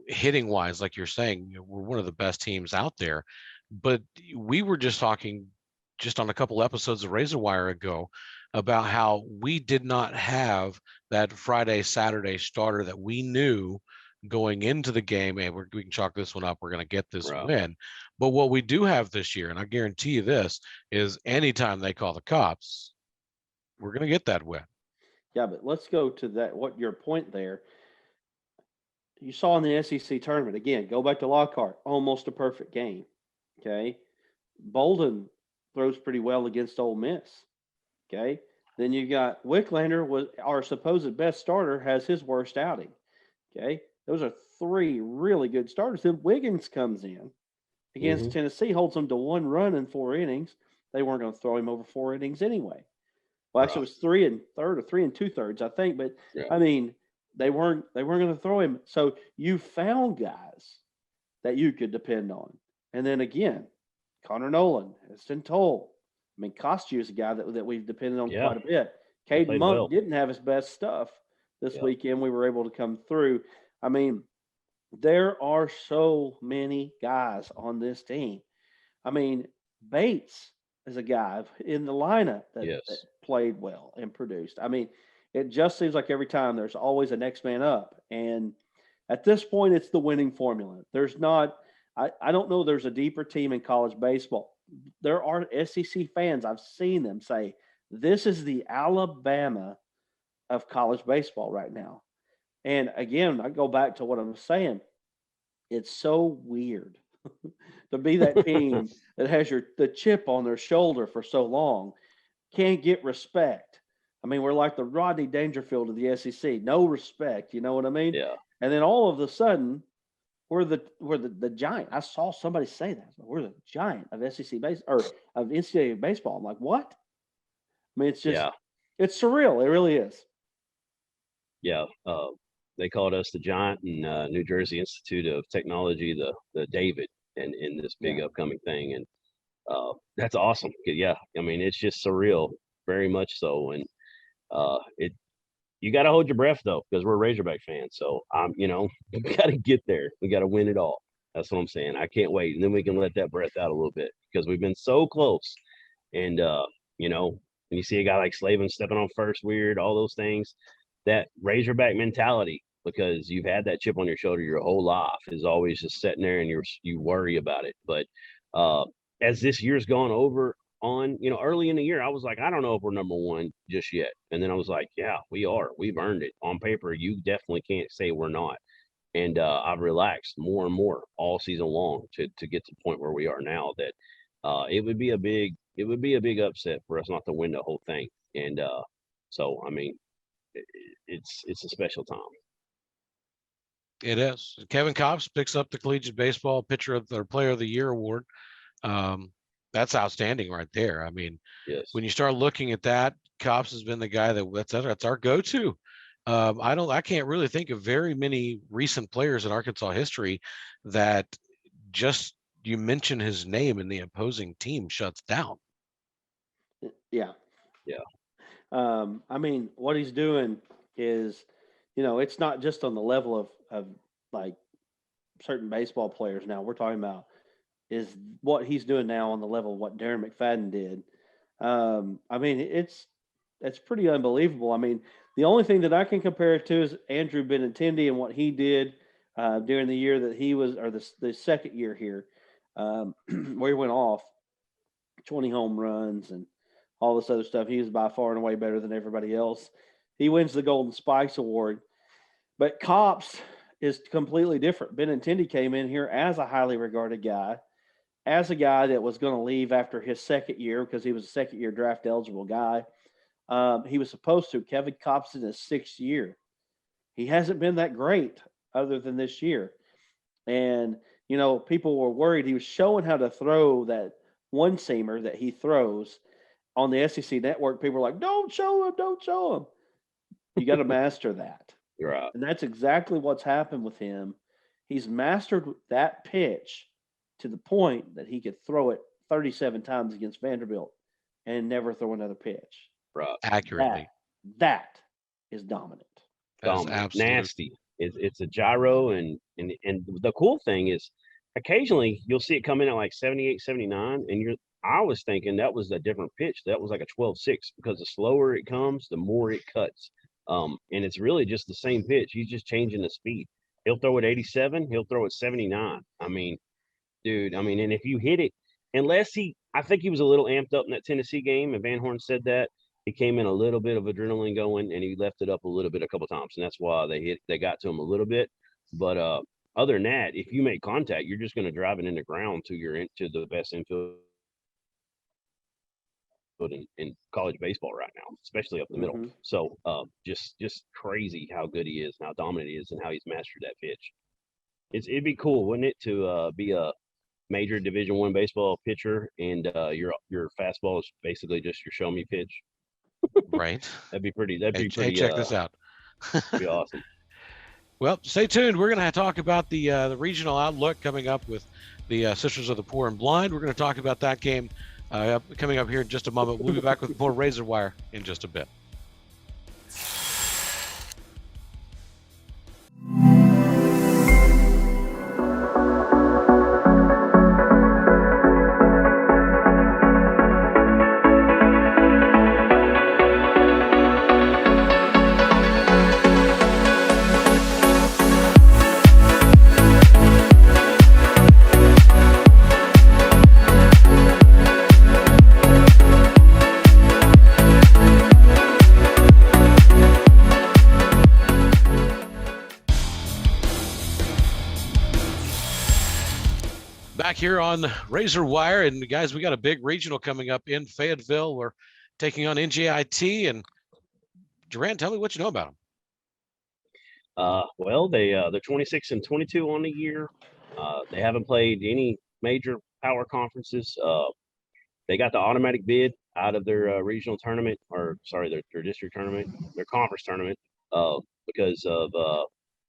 hitting wise, like you're saying, we're one of the best teams out there. But we were just talking just on a couple episodes of Razor Wire ago about how we did not have that Friday, Saturday starter that we knew going into the game. Hey, we can chalk this one up. We're going to get this win. But what we do have this year, and I guarantee you this, is anytime they call the cops, we're going to get that win. Yeah, but let's go to that. What your point there? You saw in the SEC tournament, again, go back to Lockhart, almost a perfect game. Okay. Bolden throws pretty well against Ole Miss. Okay. Then you got Wicklander, was our supposed best starter, has his worst outing. Okay. Those are 3 really good starters. Then Wiggins comes in against Tennessee, holds them to 1 run in 4 innings. they weren't going to throw him over 4 innings anyway. Well, actually, it was 3 1/3 or 3 2/3, I think. But I mean, they weren't going to throw him. So you found guys that you could depend on. And then again, Connor Nolan, Heston Toll. I mean, Kostu is a guy that we've depended on quite a bit. Caden Monk didn't have his best stuff this weekend. We were able to come through. I mean, there are so many guys on this team. I mean, Bates is a guy in the lineup that played well and produced. I mean, it just seems like every time there's always a next man up. And at this point, it's the winning formula. There's not – I don't know there's a deeper team in college baseball. There are SEC fans. I've seen them say, this is the Alabama of college baseball right now. And again, I go back to what I'm saying. It's so weird to be that team that has the chip on their shoulder for so long, can't get respect. I mean, we're like the Rodney Dangerfield of the SEC. No respect. You know what I mean? Yeah. And then all of a sudden, we're the giant. I saw somebody say that. We're the giant of SEC base or of NCAA baseball. I'm like, what? I mean, it's just it's surreal. It really is. Yeah. They called us the giant in New Jersey Institute of Technology, the David, in this big upcoming thing. And that's awesome. Yeah. I mean, it's just surreal, very much so. And you got to hold your breath though, because we're Razorback fans. So we got to get there. We got to win it all. That's what I'm saying. I can't wait. And then we can let that breath out a little bit because we've been so close. And, when you see a guy like Slavin stepping on first weird, all those things, that Razorback mentality, because you've had that chip on your shoulder your whole life, is always just sitting there and you worry about it. But as this year's gone on, early in the year, I was like, I don't know if we're number one just yet. And then I was like, yeah, we are. We've earned it. On paper, you definitely can't say we're not. And I've relaxed more and more all season long to get to the point where we are now that it would be a big upset for us not to win the whole thing. And so, I mean, it's a special time. It is. Kevin Kopps picks up the Collegiate Baseball Pitcher of the Player of the Year award. That's outstanding right there. I mean, when you start looking at that, Kopps has been the guy that's our go-to. I can't really think of very many recent players in Arkansas history that just you mention his name and the opposing team shuts down. Yeah. Yeah. I mean, what he's doing is, it's not just on the level of like certain baseball players now. We're talking about is what he's doing now on the level of what Darren McFadden did. I mean, it's pretty unbelievable. I mean, the only thing that I can compare it to is Andrew Benintendi and what he did during the year that he was, or the second year here, where he went off 20 home runs and all this other stuff. He was by far and away better than everybody else. He wins the Golden Spikes Award. But Kopps is completely different. Benintendi came in here as a highly regarded guy, as a guy that was going to leave after his second year because he was a second-year draft-eligible guy. He was supposed to. Kevin Kopps in his 6th year. He hasn't been that great other than this year. And, people were worried. He was showing how to throw that one-seamer that he throws on the SEC network. People were like, don't show him, don't show him. You got to master that. Right. And that's exactly what's happened with him. He's mastered that pitch to the point that he could throw it 37 times against Vanderbilt and never throw another pitch. Right. Accurately. That is dominant. Nasty. It's a gyro. And the cool thing is occasionally you'll see it come in at like 78, 79. And I was thinking that was a different pitch. That was like a 12-6 because the slower it comes, the more it cuts. And it's really just the same pitch. He's just changing the speed. He'll throw it 87. He'll throw it 79. I mean, dude, and if you hit it, I think he was a little amped up in that Tennessee game, and Van Horn said that. He came in a little bit of adrenaline going, and he left it up a little bit a couple times, and that's why they got to him a little bit. But other than that, if you make contact, you're just going to drive it in the ground to the best infield in college baseball right now, especially up the middle. Mm-hmm. So just crazy how good he is and how dominant he is and how he's mastered that pitch. It'd be cool, wouldn't it, to be a major Division I baseball pitcher, and your fastball is basically just your show me pitch. Right. That'd be pretty. That'd be pretty. Hey, check this out. Be awesome. Well, stay tuned. We're going to talk about the regional outlook coming up with the Sisters of the Poor and Blind. We're going to talk about that game coming up here in just a moment. We'll be back with more Razor Wire in just a bit. Back here on Razor Wire, and guys, we got a big regional coming up in Fayetteville. We're taking on NJIT, and Durant, tell me what you know about them. Well, they're 26-22 on the year. They haven't played any major power conferences. They got the automatic bid out of their regional tournament, or sorry, their district tournament, their conference tournament, because of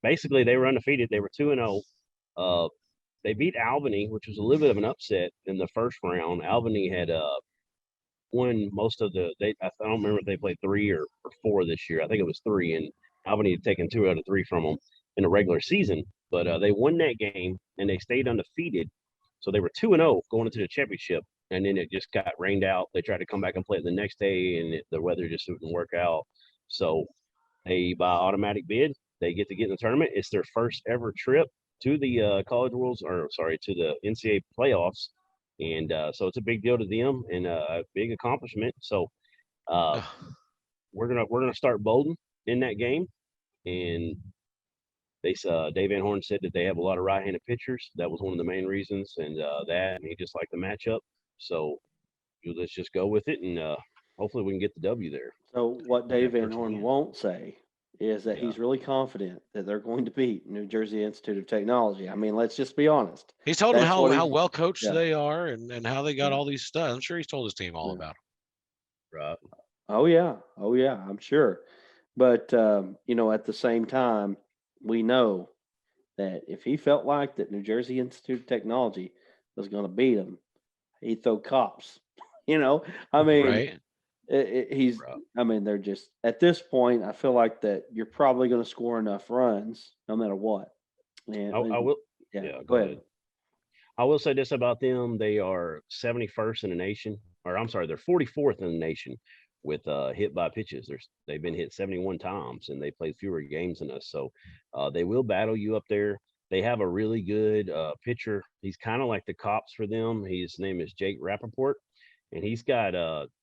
basically they were undefeated. They were 2-0. They beat Albany, which was a little bit of an upset in the first round. Albany had won most of I don't remember if they played 3 or 4 this year. I think it was 3, and Albany had taken 2 out of 3 from them in the regular season. But they won that game, and they stayed undefeated. So they were 2-0 going into the championship, and then it just got rained out. They tried to come back and play it the next day, and the weather just didn't work out. So they, by automatic bid, they get in the tournament. It's their first ever trip to the to the NCAA playoffs, and so it's a big deal to them and a big accomplishment. So we're gonna start Bolden in that game, and Dave Van Horn said that they have a lot of right-handed pitchers. That was one of the main reasons, and he just liked the matchup. So let's just go with it, and hopefully we can get the W there. So what Dave Van Horn won't say is that he's really confident that they're going to beat New Jersey Institute of Technology. I mean, let's just be honest. He's told them how well coached they are and how they got all these stuff. I'm sure he's told his team all about it. Right. Oh yeah, I'm sure. But at the same time, we know that if he felt like that New Jersey Institute of Technology was going to beat him, he'd throw cops. I mean, right. They're just at this point. I feel like that you're probably going to score enough runs no matter what. And I will. Yeah, go ahead. I will say this about them: they are 71st in the nation, or I'm sorry, they're 44th in the nation with hit by pitches. They've been hit 71 times, and they played fewer games than us. So they will battle you up there. They have a really good pitcher. He's kind of like the cops for them. His name is Jake Rappaport. And he's got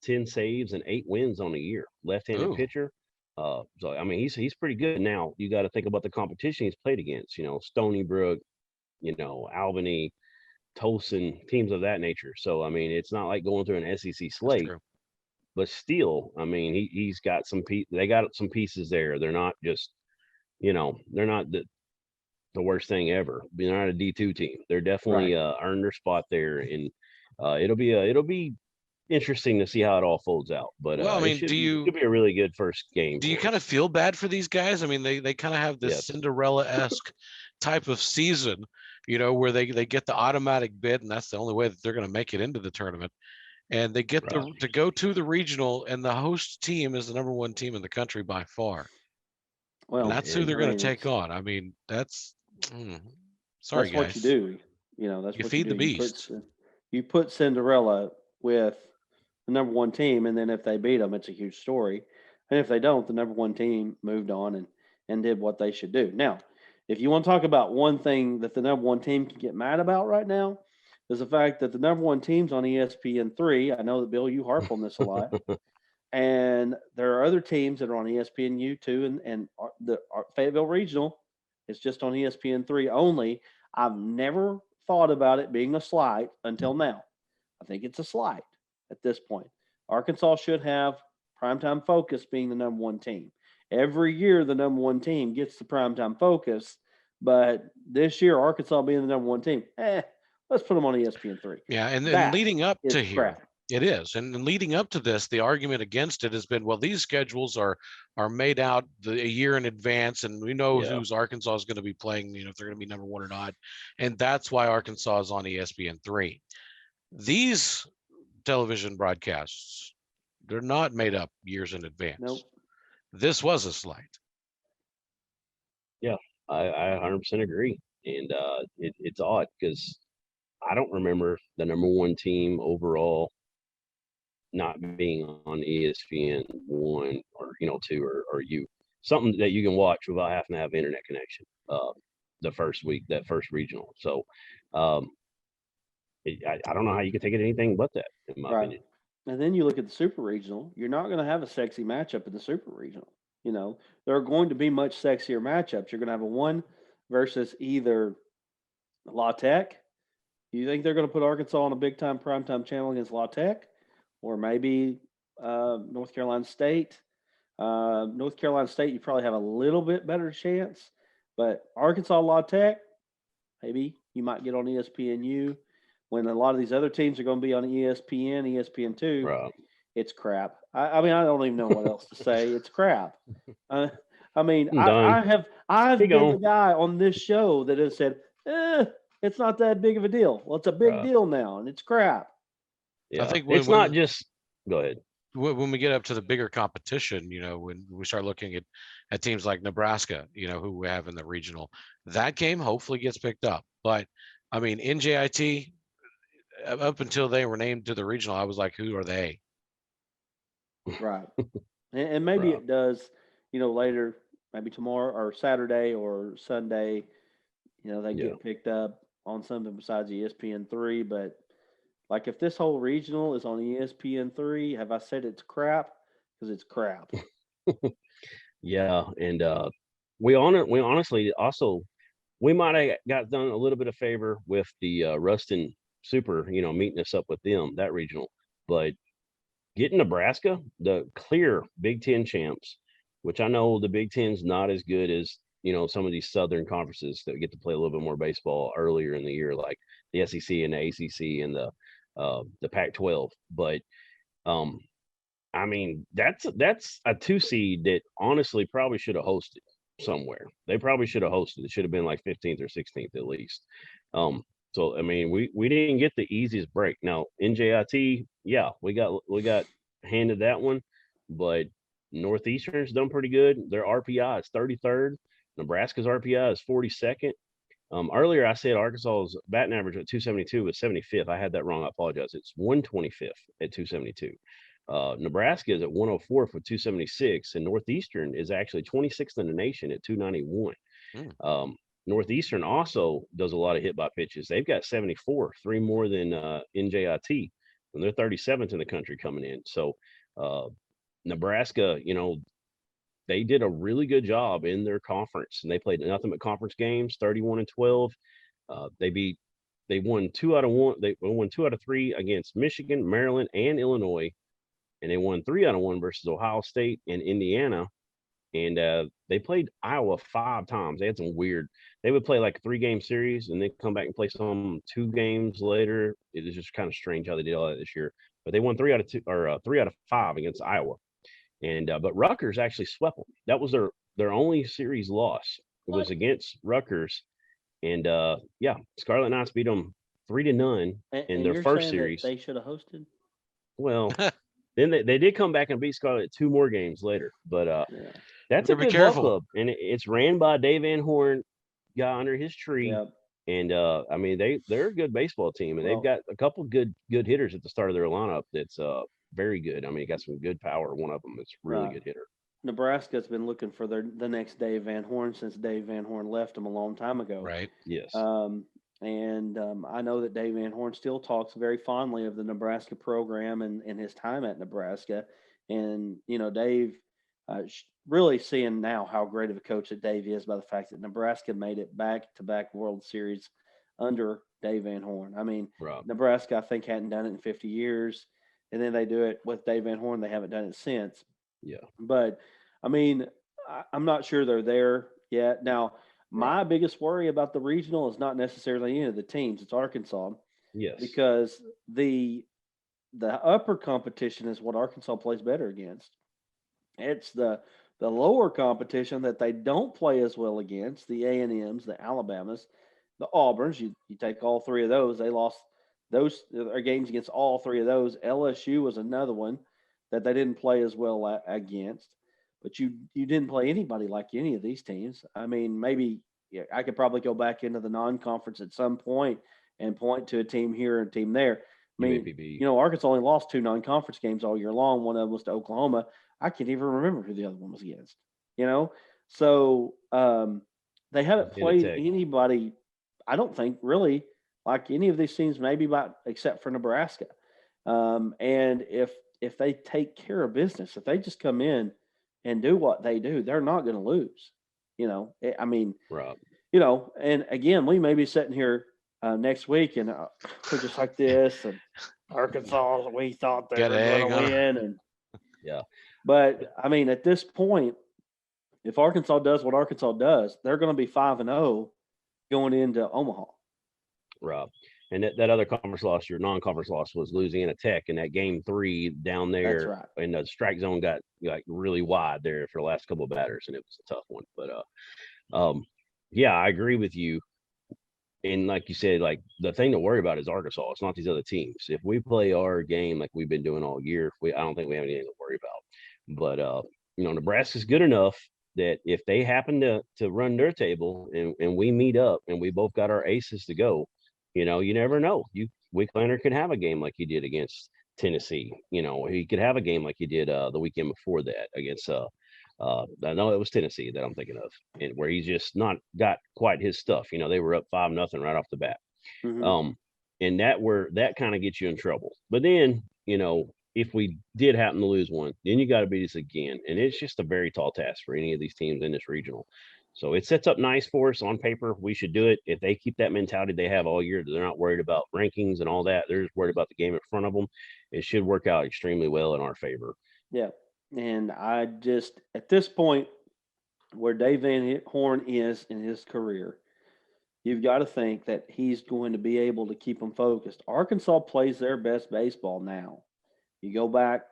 10 saves and 8 wins on the year. Left-handed pitcher. So I mean, he's pretty good. Now you got to think about the competition he's played against. Stony Brook, Albany, Tolson, teams of that nature. So I mean, it's not like going through an SEC slate. But still, I mean, he's got they got some pieces there. They're not just, they're not the worst thing ever. They're not a D2 team. They're definitely earned their spot there, and it'll be interesting to see how it all folds out. But well, I mean, it'll be a really good first game. Do you kind of feel bad for these guys? I mean, they kind of have this Cinderella-esque type of season, where they get the automatic bid, and that's the only way that they're going to make it into the tournament. And they get to go to the regional, and the host team is the number 1 team in the country by far. Well, and that's who they're going to take on. I mean, that's sorry, that's guys. What you do. That's you what feed you do. the beast. You put Cinderella with the number 1 team, and then if they beat them, it's a huge story. And if they don't, the number 1 team moved on and did what they should do. Now, if you want to talk about one thing that the number 1 team can get mad about right now, is the fact that the number 1 team's on ESPN3. I know that, Bill, you harp on this a lot. And there are other teams that are on ESPNU2, and the Fayetteville Regional is just on ESPN3 only. I've never thought about it being a slight until now. I think it's a slight at this point. Arkansas should have primetime focus being the number 1 team. Every year, the number 1 team gets the primetime focus, but this year, Arkansas being the number 1 team, Let's put them on ESPN3. Yeah, and then That leading up is to here, crap. it is, and leading up to this, the argument against it has been, well, these schedules are made out a year in advance, and we know who's Arkansas is going to be playing, if they're going to be number 1 or not, and that's why Arkansas is on ESPN3. These television broadcasts, they're not made up years in advance. Nope. This was a slight. Yeah, I 100% agree, and it's odd because I don't remember the number 1 team overall not being on ESPN 1 or 2 or something that you can watch without having to have internet connection. The first week, that first regional. So I don't know how you can take it anything but that, in my opinion. And then you look at the super regional. You're not going to have a sexy matchup in the super regional. There are going to be much sexier matchups. You're going to have a 1 versus either La Tech. You think they're going to put Arkansas on a big-time primetime channel against La Tech? Or maybe North Carolina State. North Carolina State, you probably have a little bit better chance. But Arkansas La Tech, maybe you might get on ESPNU. When a lot of these other teams are going to be on ESPN, ESPN2, right. It's crap. I mean, I don't even know what else to say. It's crap. I have been the guy on this show that has said, it's not that big of a deal. Well, it's a big deal now, and it's crap. Yeah. I think it's not just – go ahead. When we get up to the bigger competition, when we start looking at teams like Nebraska, who we have in the regional, that game hopefully gets picked up. But, I mean, NJIT, up until they were named to the regional, I was like, who are they? Right. And maybe it does, later, maybe tomorrow or Saturday or Sunday, they get picked up on something besides ESPN3. But like if this whole regional is on ESPN3, have I said it's crap? Because it's crap. Yeah. And we honestly also, we might have got done a little bit of favor with the Ruston Super, meeting us up with them, that regional. But getting Nebraska, the clear Big Ten champs, which I know the Big Ten's not as good as, some of these Southern conferences that get to play a little bit more baseball earlier in the year, like the SEC and the ACC and the Pac-12. But, I mean, that's a 2 seed that honestly probably should have hosted somewhere. They probably should have hosted. It should have been like 15th or 16th at least. So I mean, we didn't get the easiest break. Now NJIT, yeah, we got handed that one, but Northeastern's done pretty good. Their RPI is 33rd. Nebraska's RPI is 42nd. Earlier I said Arkansas's batting average at 272 was 75th. I had that wrong. I apologize. It's 125th at 272. Nebraska is at 104th with 276, and Northeastern is actually 26th in the nation at 291. Northeastern also does a lot of hit by pitches. They've got 74, 3 more than NJIT, and they're 37th in the country coming in. So Nebraska, they did a really good job in their conference, and they played nothing but conference games, 31-12. They won 2 out of 1. They won 2 out of 3 against Michigan, Maryland, and Illinois, and they won 3 out of 1 versus Ohio State and Indiana. And they played Iowa 5 times. They had some weird. They would play like a 3-game series and then come back and play some 2 games later. It was just kind of strange how they did all that this year. But they won 3 out of 2 or 3 out of 5 against Iowa. And but Rutgers actually swept them. That was their only series loss. It was against Rutgers. And Scarlet Knights beat them 3-0 in their first series. They should have hosted. Well, then they did come back and beat Scarlet 2 more games later. But that's a good ball club, and it's ran by Dave Van Horn, guy under his tree. Yep. And I mean, they're a good baseball team, and they've got a couple good hitters at the start of their lineup. That's very good. I mean, got some good power. One of them is a really good hitter. Nebraska's been looking for the next Dave Van Horn since Dave Van Horn left them a long time ago. Right. Yes. And I know that Dave Van Horn still talks very fondly of the Nebraska program and his time at Nebraska. And Dave. Really seeing now how great of a coach that Dave is by the fact that Nebraska made it back-to-back World Series under Dave Van Horn. I mean, Nebraska, I think, hadn't done it in 50 years, and then they do it with Dave Van Horn. They haven't done it since. Yeah. But, I mean, I'm not sure they're there yet. Now, My biggest worry about the regional is not necessarily any of the teams. It's Arkansas. Yes. Because the upper competition is what Arkansas plays better against. It's the lower competition that they don't play as well against, the A&Ms, the Alabamas, the Auburns. You take all three of those. They lost their games against all three of those. LSU was another one that they didn't play as well against. But you didn't play anybody like any of these teams. I mean, maybe I could probably go back into the non-conference at some point and point to a team here and a team there. I mean, Arkansas only lost 2 non-conference games all year long. One of them was to Oklahoma. I can't even remember who the other one was against, So they haven't played anybody, I don't think, really like any of these teams, maybe except for Nebraska. And if they take care of business, if they just come in and do what they do, they're not going to lose. Right. And again, we may be sitting here next week and we're just like this, and Arkansas, we thought they were going to win, and yeah. But I mean, at this point, if Arkansas does what Arkansas does, they're going to be 5-0 going into Omaha. Right. And that other conference loss, your non-conference loss, was Louisiana Tech in that game 3 down there. That's right. And the strike zone got really wide there for the last couple of batters, and it was a tough one. But yeah, I agree with you. And like you said, like the thing to worry about is Arkansas. It's not these other teams. If we play our game like we've been doing all year, I don't think we have anything to worry about. But Nebraska's good enough that if they happen to run their table and we meet up and we both got our aces to go, you never know. Wicklander could have a game like he did against Tennessee. He could have a game like he did the weekend before that against I know it was Tennessee that I'm thinking of, and where he's just not got quite his stuff. They were up 5-0 right off the bat. Mm-hmm. And that kind of gets you in trouble. But then, if we did happen to lose one, then you got to beat us again. And it's just a very tall task for any of these teams in this regional. So it sets up nice for us on paper. We should do it. If they keep that mentality they have all year, they're not worried about rankings and all that. They're just worried about the game in front of them. It should work out extremely well in our favor. Yeah. And I just, at this point, where Dave Van Horn is in his career, you've got to think that he's going to be able to keep them focused. Arkansas plays their best baseball now. You go back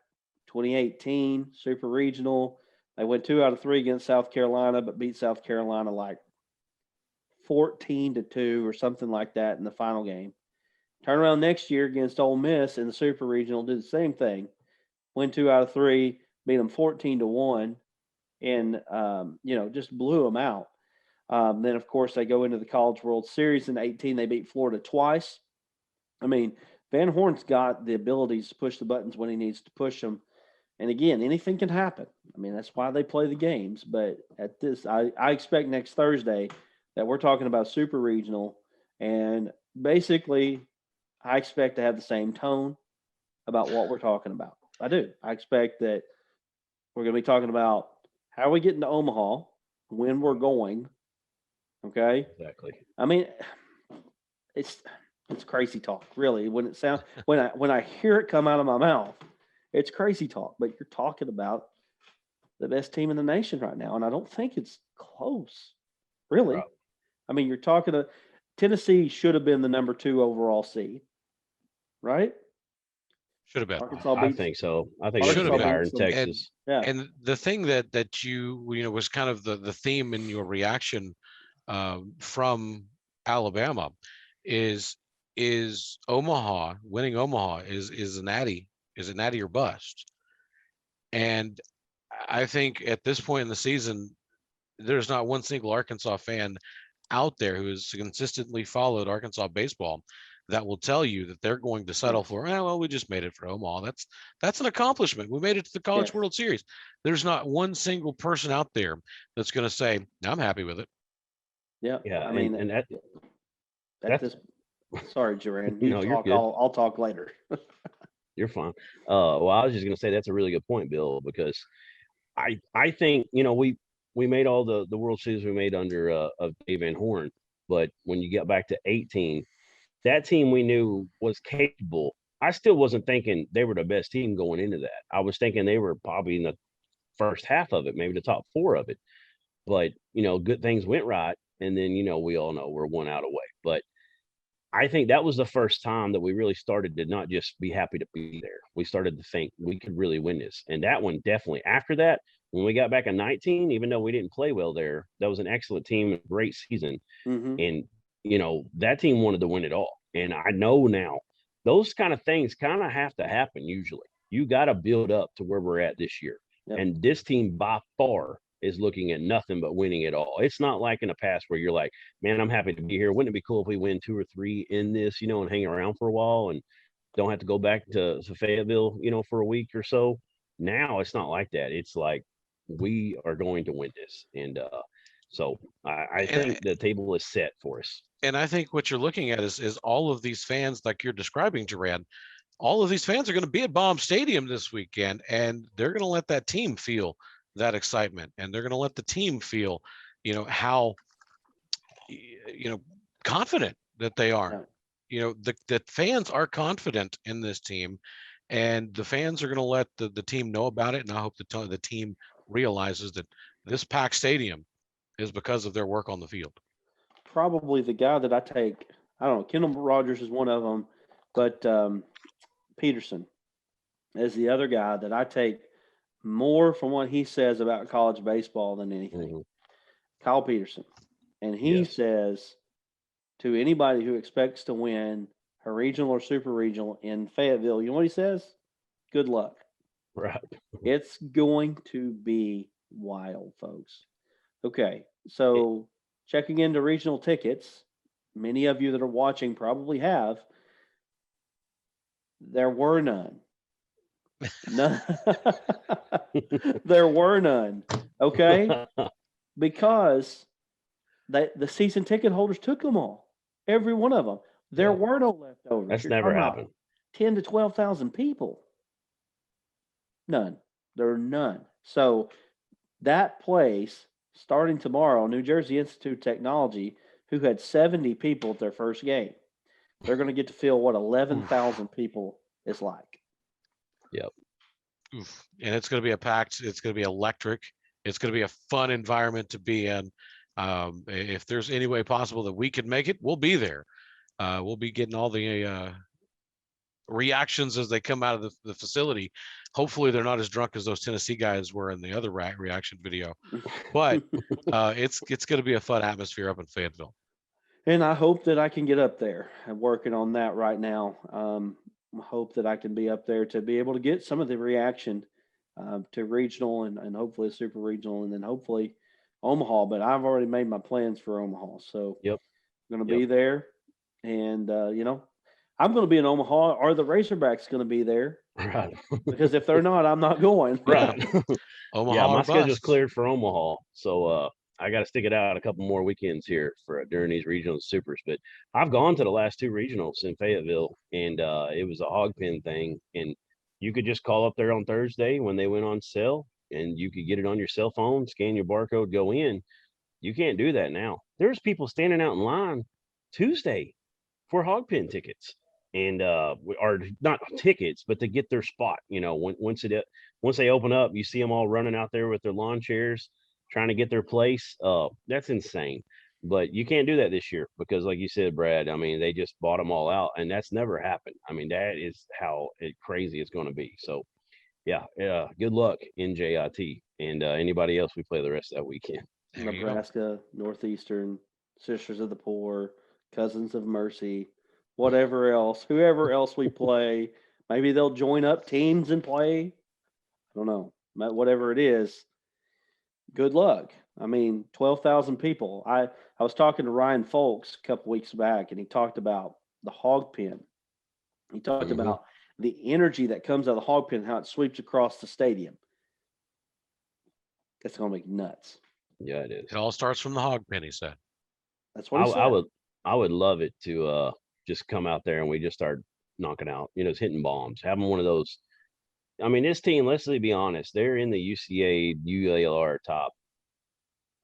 2018, Super Regional, they went 2 out of 3 against South Carolina, but beat South Carolina like 14-2 or something like that in the final game. Turn around next year against Ole Miss in the Super Regional, did the same thing. Win 2 out of 3, beat them 14-1, and just blew them out. Then of course they go into the College World Series in 2018. They beat Florida twice. I mean, Van Horn's got the abilities to push the buttons when he needs to push them. And again, anything can happen. I mean, that's why they play the games. But at this, I expect next Thursday that we're talking about Super Regional, and basically I expect to have the same tone about what we're talking about. I do. I expect that we're going to be talking about how we get into Omaha, when we're going. Okay. Exactly. I mean, it's crazy talk, really. When I hear it come out of my mouth, it's crazy talk. But you're talking about the best team in the nation right now, and I don't think it's close, really. Right. I mean, you're talking to Tennessee should have been the number 2 overall seed, right? Should have been. Arkansas I think so. I think Should it have should be higher in been. Texas. And the thing that you was kind of the theme in your reaction from Alabama is Omaha winning. Omaha is a natty or bust. And I think at this point in the season, there's not one single Arkansas fan out there who has consistently followed Arkansas baseball that will tell you that they're going to settle for, we just made it for Omaha. That's an accomplishment. We made it to the College World Series. There's not one single person out there that's going to say, I'm happy with it. Yeah. Yeah. I mean, that's sorry, Jaron. No, you're good. I'll talk later. You're fine. Well, I was just going to say that's a really good point, Bill, because I think, we made all the World Series we made under of Dave Van Horn, but when you get back to 18, that team we knew was capable. I still wasn't thinking they were the best team going into that. I was thinking they were probably in the first half of it, maybe the top 4 of it. But, good things went right. and then we all know we're 1 out away. But I think that was the first time that we really started to not just be happy to be there. We started to think we could really win this. And that one definitely, after that, when we got back in 19, even though we didn't play well there, that was an excellent team, a great season. And, that team wanted to win it all. And I know now those kind of things kind of have to happen usually. You got to build up to where we're at this year. Yep. And this team by far is looking at nothing but winning it all. It's not like in the past where you're like, man, I'm happy to be here. Wouldn't it be cool if we win 2 or 3 in this, and hang around for a while and don't have to go back to Fayetteville, for a week or so? Now it's not like that. It's like we are going to win this. And so I think the table is set for us. And I think what you're looking at is all of these fans, like you're describing, Duran, all of these fans are going to be at Baum Stadium this weekend, and they're going to let that team feel that excitement, and they're going to let the team feel, how, confident that they are. The fans are confident in this team, and the fans are going to let the team know about it. And I hope the team realizes that this packed stadium is because of their work on the field. Probably the guy that I take, I don't know, Kendall Rogers is one of them, but Peterson is the other guy that I take more from what he says about college baseball than anything. Kyle Peterson. And he says to anybody who expects to win a regional or super regional in Fayetteville, you know what he says? Good luck. Right. It's going to be wild, folks. Okay, so checking into regional tickets, many of you that are watching probably have. There were none. There were none. Okay, because the season ticket holders took them all, every one of them. There were no leftovers. That's never happened. 10 to 12,000 people. None. There are none. So that place, starting tomorrow, New Jersey Institute of Technology, who had 70 people at their first game, they're going to get to feel what 11,000 people is like. Yep. Oof. And it's going to be it's going to be electric. It's going to be a fun environment to be in. If there's any way possible that we can make it, we'll be there. We'll be getting all the reactions as they come out of the facility. Hopefully they're not as drunk as those Tennessee guys were in the other reaction video, but it's going to be a fun atmosphere up in Fayetteville. And I hope that I can get up there. I'm working on that right now. I hope that I can be up there to be able to get some of the reaction to regional and hopefully super regional, and then hopefully Omaha. But I've already made my plans for Omaha, so I'm going to be there. And I'm going to be in Omaha. Are the Razorbacks going to be there? Right. Because if they're not, I'm not going. Right. Omaha. My schedule's cleared for Omaha, so I got to stick it out a couple more weekends here for during these regional supers. But I've gone to the last 2 regionals in Fayetteville, and it was a hog pen thing. And you could just call up there on Thursday when they went on sale, and you could get it on your cell phone, scan your barcode, go in. You can't do that now. There's people standing out in line Tuesday for hog pen tickets, and or not tickets, but to get their spot. Once they open up, you see them all running out there with their lawn chairs, trying to get their place. That's insane. But you can't do that this year because, like you said, Brad, I mean, they just bought them all out, and that's never happened. I mean, that is how crazy it's going to be. So, good luck, NJIT, and anybody else we play the rest of that weekend. Nebraska, Northeastern, Sisters of the Poor, Cousins of Mercy, whatever else, whoever else we play. Maybe they'll join up teams and play. I don't know. Whatever it is, good luck. I mean, 12,000 people. I was talking to Ryan Folks a couple weeks back, and he talked about the hog pen. He talked about the energy that comes out of the hog pen, how it sweeps across the stadium. That's going to make nuts. Yeah, it is. It all starts from the hog pen, he said. That's what he said. I would love it to just come out there and we just start knocking out, hitting bombs, having one of those. I mean, this team, let's be honest, they're in the UCA, UALR top.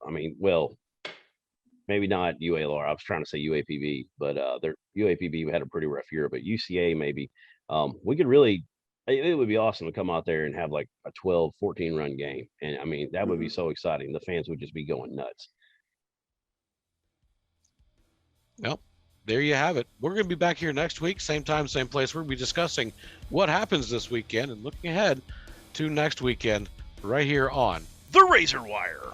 I mean, well, maybe not UALR. I was trying to say UAPB, but their UAPB had a pretty rough year, but UCA maybe. We could really, it would be awesome to come out there and have like a 12, 14 run game. And I mean, that would be so exciting. The fans would just be going nuts. Well, there you have it. We're going to be back here next week, same time, same place. We're going to be discussing what happens this weekend and looking ahead to next weekend right here on The Razor Wire.